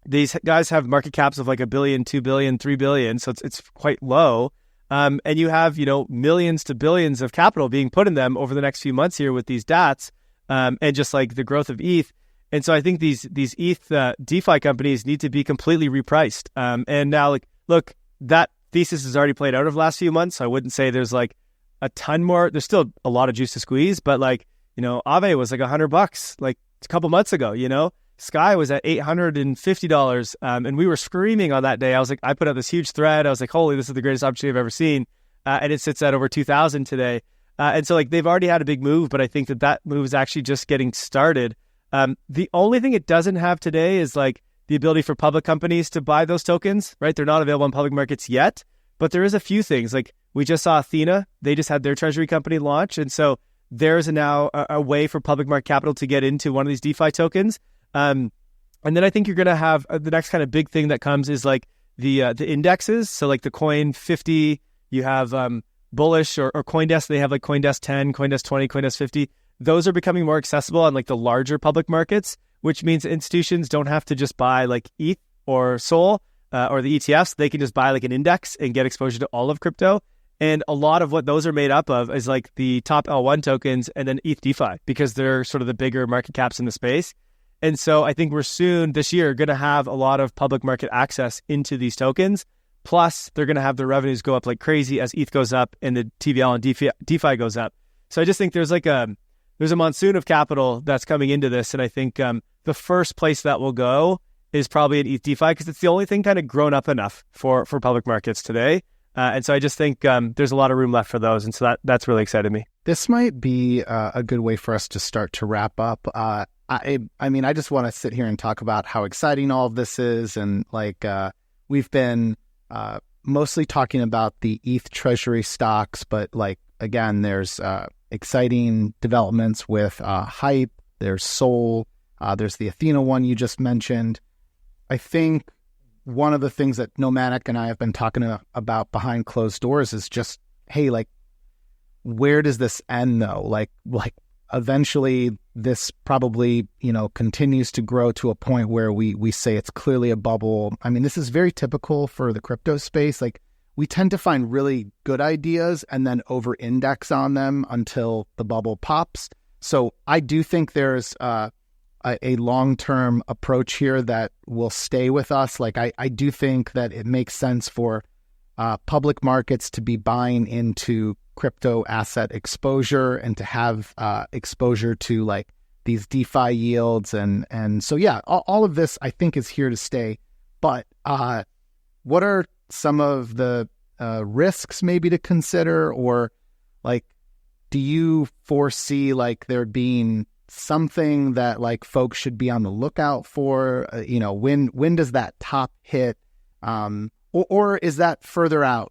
These guys have market caps of like $1 billion, $2 billion, $3 billion. So it's quite low. And you have, millions to billions of capital being put in them over the next few months here with these DATs, and just like the growth of ETH. And so I think these ETH DeFi companies need to be completely repriced. And now, look, that thesis has already played out over the last few months. So I wouldn't say there's like a ton more. There's still a lot of juice to squeeze, but Aave was like $100 like a couple months ago. Sky was at $850, and we were screaming on that day. I put out this huge thread. I was like, holy, this is the greatest opportunity I've ever seen. And it sits at over 2,000 today. And so they've already had a big move, but I think that move is actually just getting started. The only thing it doesn't have today is like the ability for public companies to buy those tokens, right? They're not available in public markets yet, but there is a few things. Like we just saw Athena, they just had their treasury company launch. And so there's now a way for public market capital to get into one of these DeFi tokens. And then I think you're going to have the next kind of big thing that comes is like the indexes. So like the Coin 50, you have Bullish or CoinDesk. They have like CoinDesk 10, CoinDesk 20, CoinDesk 50. Those are becoming more accessible on like the larger public markets, which means institutions don't have to just buy like ETH or SOL or the ETFs. They can just buy like an index and get exposure to all of crypto. And a lot of what those are made up of is like the top L1 tokens and then ETH DeFi, because they're sort of the bigger market caps in the space. And so I think we're soon this year going to have a lot of public market access into these tokens. Plus, they're going to have their revenues go up like crazy as ETH goes up and the TVL and DeFi goes up. So I just think there's a monsoon of capital that's coming into this. And I think the first place that will go is probably an ETH DeFi, because it's the only thing kind of grown up enough for public markets today. And so I just think there's a lot of room left for those. And so that's really excited me. This might be a good way for us to start to wrap up. I mean, I just want to sit here and talk about how exciting all of this is. And we've been mostly talking about the ETH Treasury stocks, but again, there's exciting developments with Hype, there's Sol, there's the Athena one you just mentioned. I think one of the things that Nomadic and I have been talking about behind closed doors is just, hey, where does this end though? Eventually this probably, continues to grow to a point where we say it's clearly a bubble. I mean, this is very typical for the crypto space. We tend to find really good ideas and then over-index on them until the bubble pops. So I do think there's a long-term approach here that will stay with us. I do think that it makes sense for public markets to be buying into crypto asset exposure and to have exposure to these DeFi yields. And so, yeah, all of this I think is here to stay. But what are some of the risks maybe to consider, or do you foresee there being something that folks should be on the lookout for? When does that top hit? Or is that further out?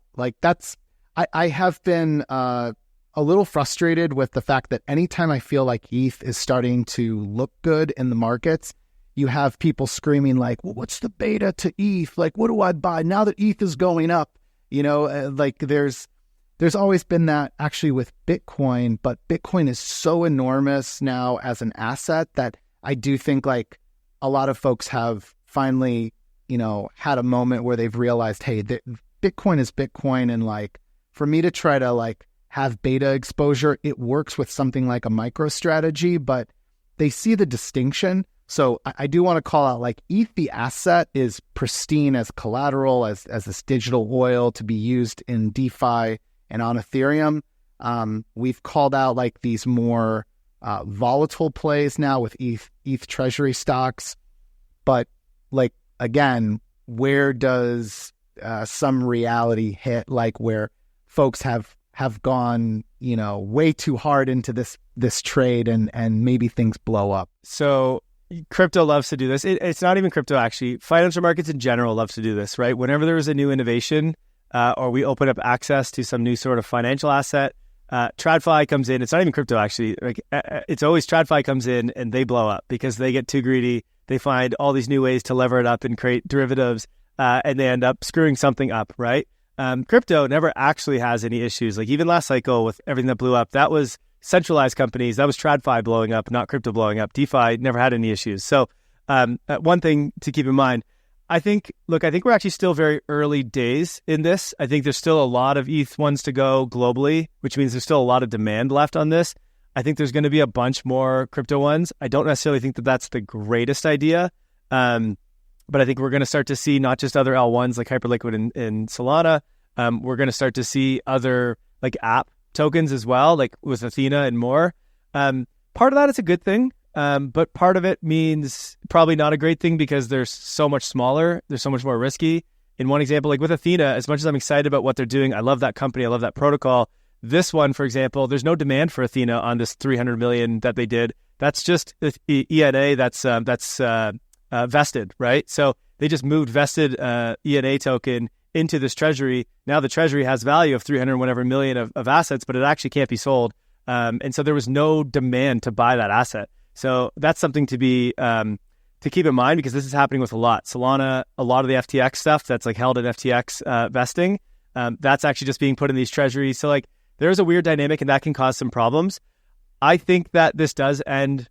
I have been a little frustrated with the fact that anytime I feel like ETH is starting to look good in the markets, you have people screaming well, what's the beta to ETH? What do I buy now that ETH is going up? There's always been that actually with Bitcoin, but Bitcoin is so enormous now as an asset that I do think a lot of folks have finally, had a moment where they've realized, hey, Bitcoin is Bitcoin. And for me to try to have beta exposure, it works with something like a MicroStrategy, but they see the distinction. So I do want to call out, like, ETH, the asset, is pristine as collateral, as this digital oil to be used in DeFi and on Ethereum. We've called out like these more volatile plays now with ETH Treasury stocks. But like, again, where does some reality hit, like where folks have gone, way too hard into this trade and maybe things blow up? So crypto loves to do this. It's not even crypto, actually. Financial markets in general loves to do this, right? Whenever there is a new innovation or we open up access to some new sort of financial asset, TradFi comes in. It's not even crypto, actually. Like, it's always TradFi comes in and they blow up because they get too greedy. They find all these new ways to lever it up and create derivatives, and they end up screwing something up, right? Crypto never actually has any issues. Like, even last cycle with everything that blew up, that was centralized companies. That was TradFi blowing up, not crypto blowing up. DeFi never had any issues. So one thing to keep in mind, I think we're actually still very early days in this. I think there's still a lot of ETH ones to go globally, which means there's still a lot of demand left on this. I think there's going to be a bunch more crypto ones. I don't necessarily think that that's the greatest idea. But I think we're going to start to see not just other L1s like Hyperliquid and Solana. We're going to start to see other like app tokens as well, like with Athena and more. Part of that is a good thing, but part of it means probably not a great thing because they're so much smaller. They're so much more risky. In one example, like with Athena, as much as I'm excited about what they're doing, I love that company, I love that protocol. This one, for example, there's no demand for Athena on this 300 million that they did. That's just ENA that's vested, right? So they just moved vested ENA token into this treasury. Now the treasury has value of 300 whatever million of assets, but it actually can't be sold. And so there was no demand to buy that asset. So that's something to be to keep in mind because this is happening with a lot. Solana, a lot of the FTX stuff that's like held in FTX vesting, that's actually just being put in these treasuries. So like there's a weird dynamic and that can cause some problems. I think that this does end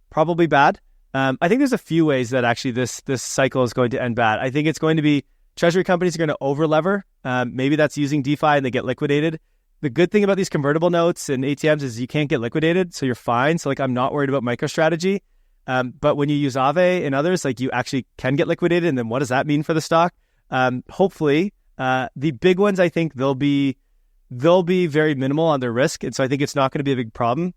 probably bad. I think there's a few ways that actually this cycle is going to end bad. I think it's going to be treasury companies are going to over-lever. Maybe that's using DeFi and they get liquidated. The good thing about these convertible notes and ATMs is you can't get liquidated, so you're fine. So like I'm not worried about MicroStrategy. But when you use Aave and others, like you actually can get liquidated. And then what does that mean for the stock? Hopefully, the big ones, I think they'll be very minimal on their risk. And so I think it's not going to be a big problem.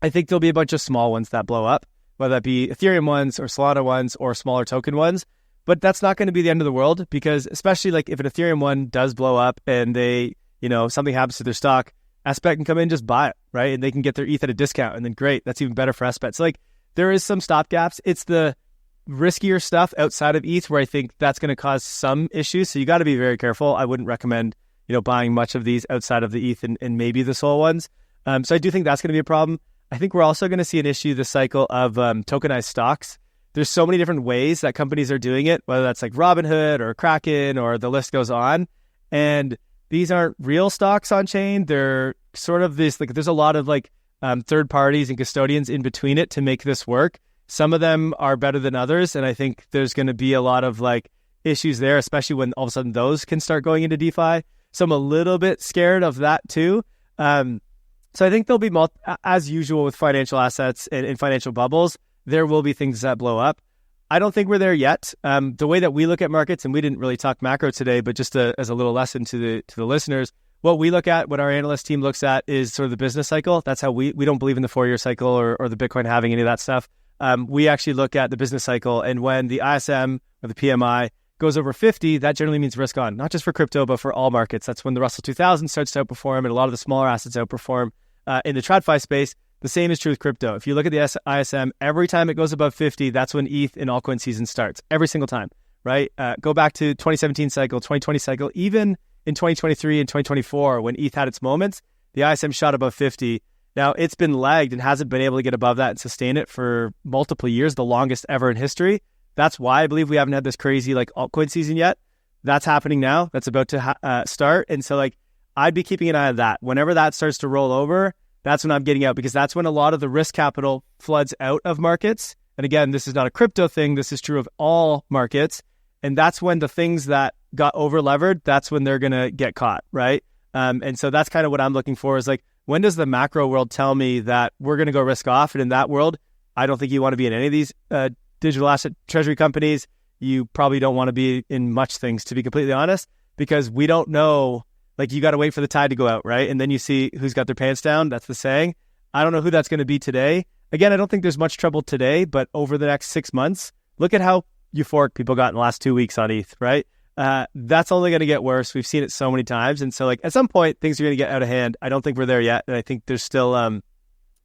I think there'll be a bunch of small ones that blow up, whether that be Ethereum ones or Solana ones or smaller token ones. But that's not going to be the end of the world because especially like if an Ethereum one does blow up and they, something happens to their stock, SBET can come in and just buy it, right? And they can get their ETH at a discount and then great, that's even better for SBET. So like there is some stopgaps. It's the riskier stuff outside of ETH where I think that's going to cause some issues. So you got to be very careful. I wouldn't recommend, buying much of these outside of the ETH and maybe the Sol ones. So I do think that's going to be a problem. I think we're also going to see an issue this cycle of tokenized stocks. There's so many different ways that companies are doing it, whether that's like Robinhood or Kraken or the list goes on. And these aren't real stocks on chain. They're sort of this, like there's a lot of like third parties and custodians in between it to make this work. Some of them are better than others. And I think there's going to be a lot of like issues there, especially when all of a sudden those can start going into DeFi. So I'm a little bit scared of that too. So I think there'll be, as usual with financial assets and financial bubbles, there will be things that blow up. I don't think we're there yet. The way that we look at markets, and we didn't really talk macro today, but just as a little lesson to the listeners, what we look at, what our analyst team looks at is sort of the business cycle. That's how we don't believe in the 4-year cycle or the Bitcoin having any of that stuff. We actually look at the business cycle, and when the ISM or the PMI goes over 50, that generally means risk on, not just for crypto, but for all markets. That's when the Russell 2000 starts to outperform and a lot of the smaller assets outperform. In the TradFi space, the same is true with crypto. If you look at the ISM, every time it goes above 50, that's when ETH and altcoin season starts. Every single time, right? Go back to 2017 cycle, 2020 cycle, even in 2023 and 2024, when ETH had its moments, the ISM shot above 50. Now, it's been lagged and hasn't been able to get above that and sustain it for multiple years, the longest ever in history. That's why I believe we haven't had this crazy like altcoin season yet. That's happening now. That's about to start. And so like I'd be keeping an eye on that. Whenever that starts to roll over, that's when I'm getting out because that's when a lot of the risk capital floods out of markets. And again, this is not a crypto thing. This is true of all markets. And that's when the things that got over levered, that's when they're going to get caught, right? And so that's kind of what I'm looking for is like, when does the macro world tell me that we're going to go risk off? And in that world, I don't think you want to be in any of these digital asset treasury companies. You probably don't want to be in much things, to be completely honest, because we don't know, like you got to wait for the tide to go out, right? And then you see who's got their pants down. That's the saying. I don't know who that's going to be today. Again, I don't think there's much trouble today, but over the next 6 months, look at how euphoric people got in the last 2 weeks on ETH, right? That's only going to get worse. We've seen it so many times. And so like at some point, things are going to get out of hand. I don't think we're there yet. And I think there's still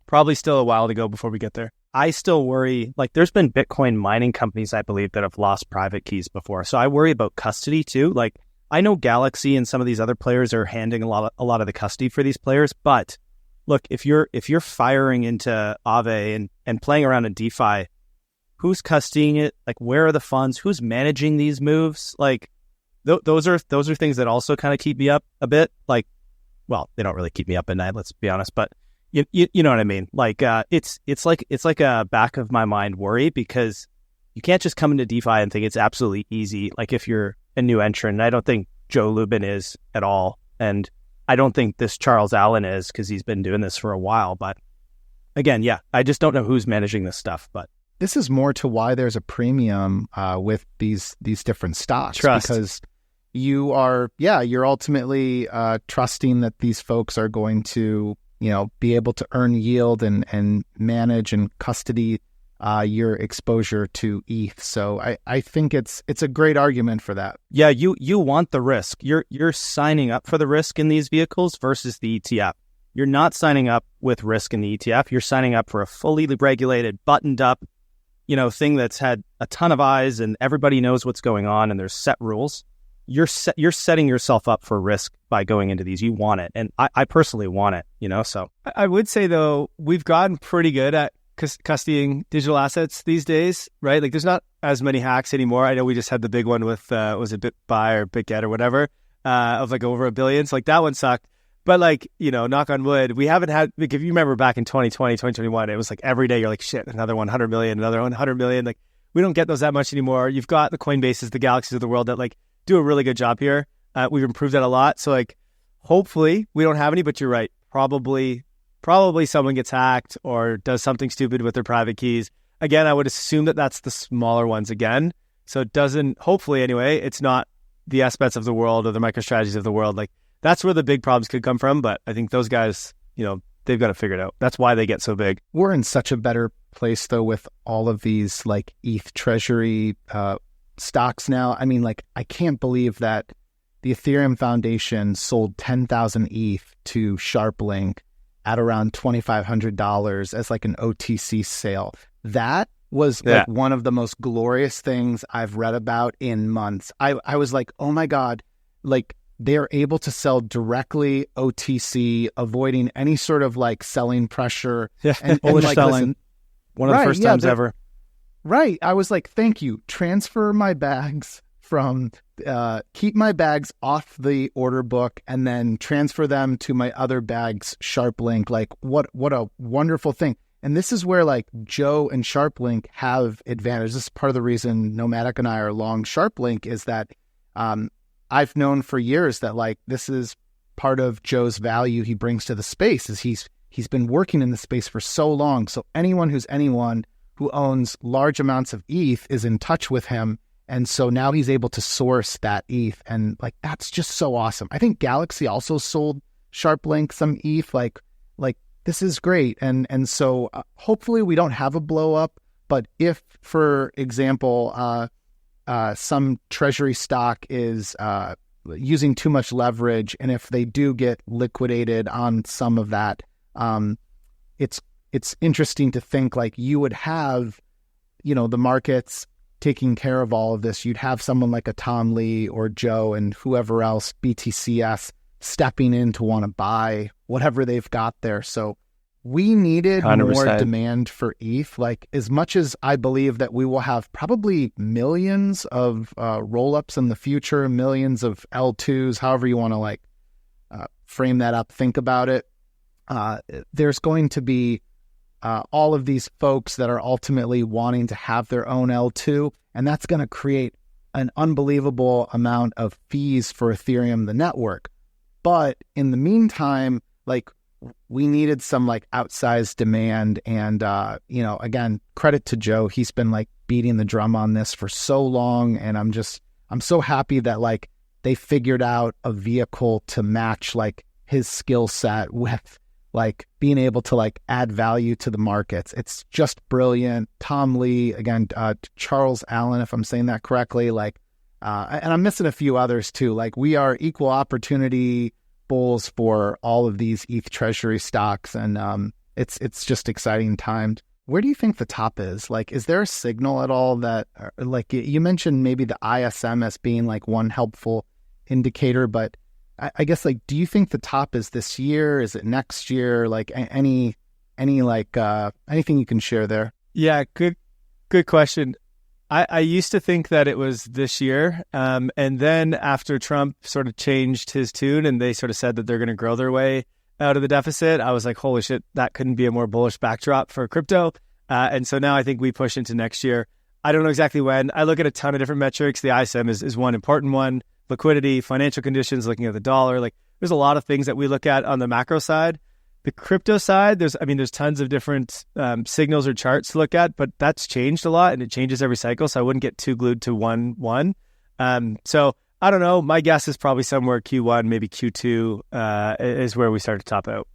probably still a while to go before we get there. I still worry, like there's been Bitcoin mining companies, I believe, that have lost private keys before. So I worry about custody too. Like I know Galaxy and some of these other players are handing a lot of the custody for these players. But look, if you're firing into Aave and playing around in DeFi, who's custodying it? Like where are the funds? Who's managing these moves? Like those are things that also kind of keep me up a bit. Like, well, they don't really keep me up at night, let's be honest, but you know what I mean? Like it's like a back of my mind worry, because you can't just come into DeFi and think it's absolutely easy. Like if you're a new entrant, and I don't think Joe Lubin is at all, and I don't think this Charles Allen is, because he's been doing this for a while. But again, yeah, I just don't know who's managing this stuff. But this is more to why there's a premium with these different stocks. Trust. Because you're ultimately trusting that these folks are going to, be able to earn yield and manage and custody your exposure to ETH. So I think it's a great argument for that. Yeah, you want the risk. You're signing up for the risk in these vehicles versus the ETF. You're not signing up with risk in the ETF. You're signing up for a fully regulated, buttoned up, thing that's had a ton of eyes and everybody knows what's going on and there's set rules. You're setting yourself up for risk by going into these. You want it. And I personally want it, so. I would say, though, we've gotten pretty good at custodying digital assets these days, right? Like there's not as many hacks anymore. I know we just had the big one with, was it BitBuy or BitGet or whatever, of like over 1 billion. So like that one sucked. But like, knock on wood, we haven't had, like if you remember back in 2020, 2021, it was like every day you're like, shit, another 100 million, another 100 million. Like we don't get those that much anymore. You've got the Coinbases, the Galaxies of the world that like do a really good job here. We've improved that a lot. So like, hopefully we don't have any, but you're right. Probably someone gets hacked or does something stupid with their private keys. Again, I would assume that that's the smaller ones again. So it doesn't, hopefully anyway, it's not the SBETs of the world or the MicroStrategies of the world. Like that's where the big problems could come from. But I think those guys, they've got to figure it out. That's why they get so big. We're in such a better place though with all of these like ETH Treasury stocks now. I mean, like I can't believe that the Ethereum Foundation sold 10,000 ETH to SharpLink at around $2,500 as like an OTC sale. That was like one of the most glorious things I've read about in months. I was like, oh my God, like they're able to sell directly OTC, avoiding any sort of like selling pressure. And like, selling. Listen, one of the first times ever. Right. I was like, thank you. Transfer my bags from, keep my bags off the order book and then transfer them to my other bags, SharpLink. Like what a wonderful thing. And this is where like Joe and SharpLink have advantage. This is part of the reason Nomadic and I are long SharpLink is that I've known for years that like this is part of Joe's value he brings to the space is he's been working in the space for so long. So anyone who owns large amounts of ETH is in touch with him. And so now he's able to source that ETH. And like, that's just so awesome. I think Galaxy also sold SharpLink some ETH. Like this is great. And so hopefully we don't have a blow up, but if, for example, some treasury stock is using too much leverage, and if they do get liquidated on some of that, it's interesting to think like you would have, the markets taking care of all of this. You'd have someone like a Tom Lee or Joe and whoever else, BTCS, stepping in to want to buy whatever they've got there. So we needed 100%. More demand for ETH. Like as much as I believe that we will have probably millions of roll-ups in the future, millions of L2s, however you want to like frame that up, think about it. There's going to be all of these folks that are ultimately wanting to have their own L2, and that's going to create an unbelievable amount of fees for Ethereum, the network. But in the meantime, like we needed some like outsized demand. And, again, credit to Joe. He's been like beating the drum on this for so long. And I'm so happy that like they figured out a vehicle to match like his skill set with like being able to like add value to the markets. It's just brilliant. Tom Lee, again, Charles Allen, if I'm saying that correctly, like, and I'm missing a few others too. Like we are equal opportunity bulls for all of these ETH Treasury stocks. And it's just exciting times. Where do you think the top is? Like, is there a signal at all that, like you mentioned maybe the ISM as being like one helpful indicator, but I guess like, do you think the top is this year? Is it next year? Like any like anything you can share there? Yeah, good question. I used to think that it was this year. And then after Trump sort of changed his tune and they sort of said that they're going to grow their way out of the deficit, I was like, holy shit, that couldn't be a more bullish backdrop for crypto. And so now I think we push into next year. I don't know exactly when. I look at a ton of different metrics. The ISM is one important one. Liquidity, financial conditions, looking at the dollar. Like there's a lot of things that we look at on the macro side. The crypto side, there's tons of different signals or charts to look at, but that's changed a lot and it changes every cycle. So I wouldn't get too glued to one. So I don't know. My guess is probably somewhere Q1, maybe Q2 is where we start to top out.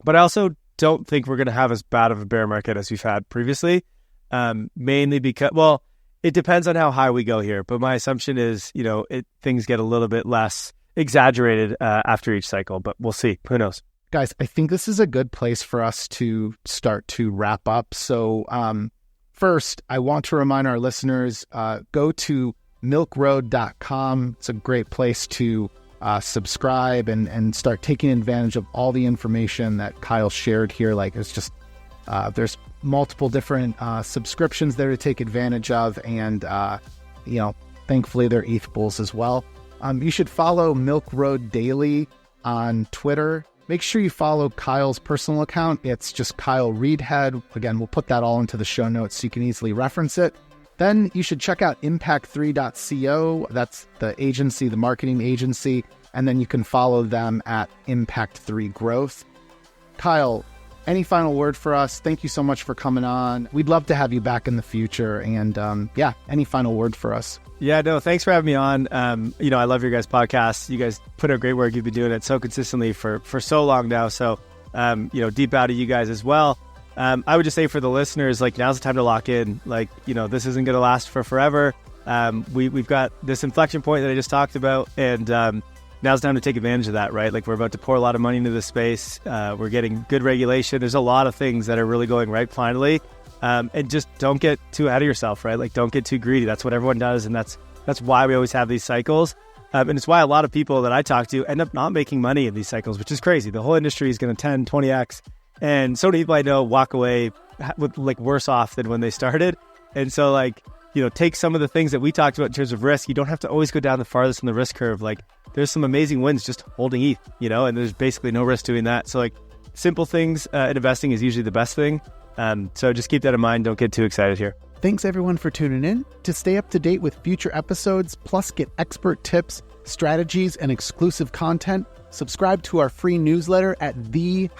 But I also don't think we're going to have as bad of a bear market as we've had previously, mainly because, well, it depends on how high we go here. But my assumption is, things get a little bit less exaggerated after each cycle, but we'll see. Who knows? Guys, I think this is a good place for us to start to wrap up. So first, I want to remind our listeners, go to milkroad.com. It's a great place to subscribe and start taking advantage of all the information that Kyle shared here. Like it's just, there's multiple different subscriptions there to take advantage of. And, thankfully they're ETH bulls as well. You should follow Milk Road Daily on Twitter. Make sure you follow Kyle's personal account. It's just Kyle Reidhead. Again, we'll put that all into the show notes so you can easily reference it. Then you should check out impact3.co. That's the agency, the marketing agency. And then you can follow them at Impact3 Growth. Kyle, any final word for us? Thank you so much for coming on. We'd love to have you back in the future. And any final word for us? Yeah, no, thanks for having me on. I love your guys' podcast. You guys put out great work. You've been doing it so consistently for so long now. So, deep out of you guys as well. I would just say for the listeners, like now's the time to lock in. Like, this isn't going to last for forever. We've got this inflection point that I just talked about. And now's the time to take advantage of that, right? Like we're about to pour a lot of money into this space. We're getting good regulation. There's a lot of things that are really going right finally. And just don't get too ahead of yourself, right? Like don't get too greedy. That's what everyone does. And that's why we always have these cycles. And it's why a lot of people that I talk to end up not making money in these cycles, which is crazy. The whole industry is going to 10, 20x. And so many people I know walk away with like worse off than when they started. And so like, take some of the things that we talked about in terms of risk. You don't have to always go down the farthest in the risk curve. Like there's some amazing wins just holding ETH, and there's basically no risk doing that. So like simple things in investing is usually the best thing. So just keep that in mind. Don't get too excited here. Thanks everyone for tuning in. To stay up to date with future episodes, plus get expert tips, strategies, and exclusive content, subscribe to our free newsletter at the-edge.xyz.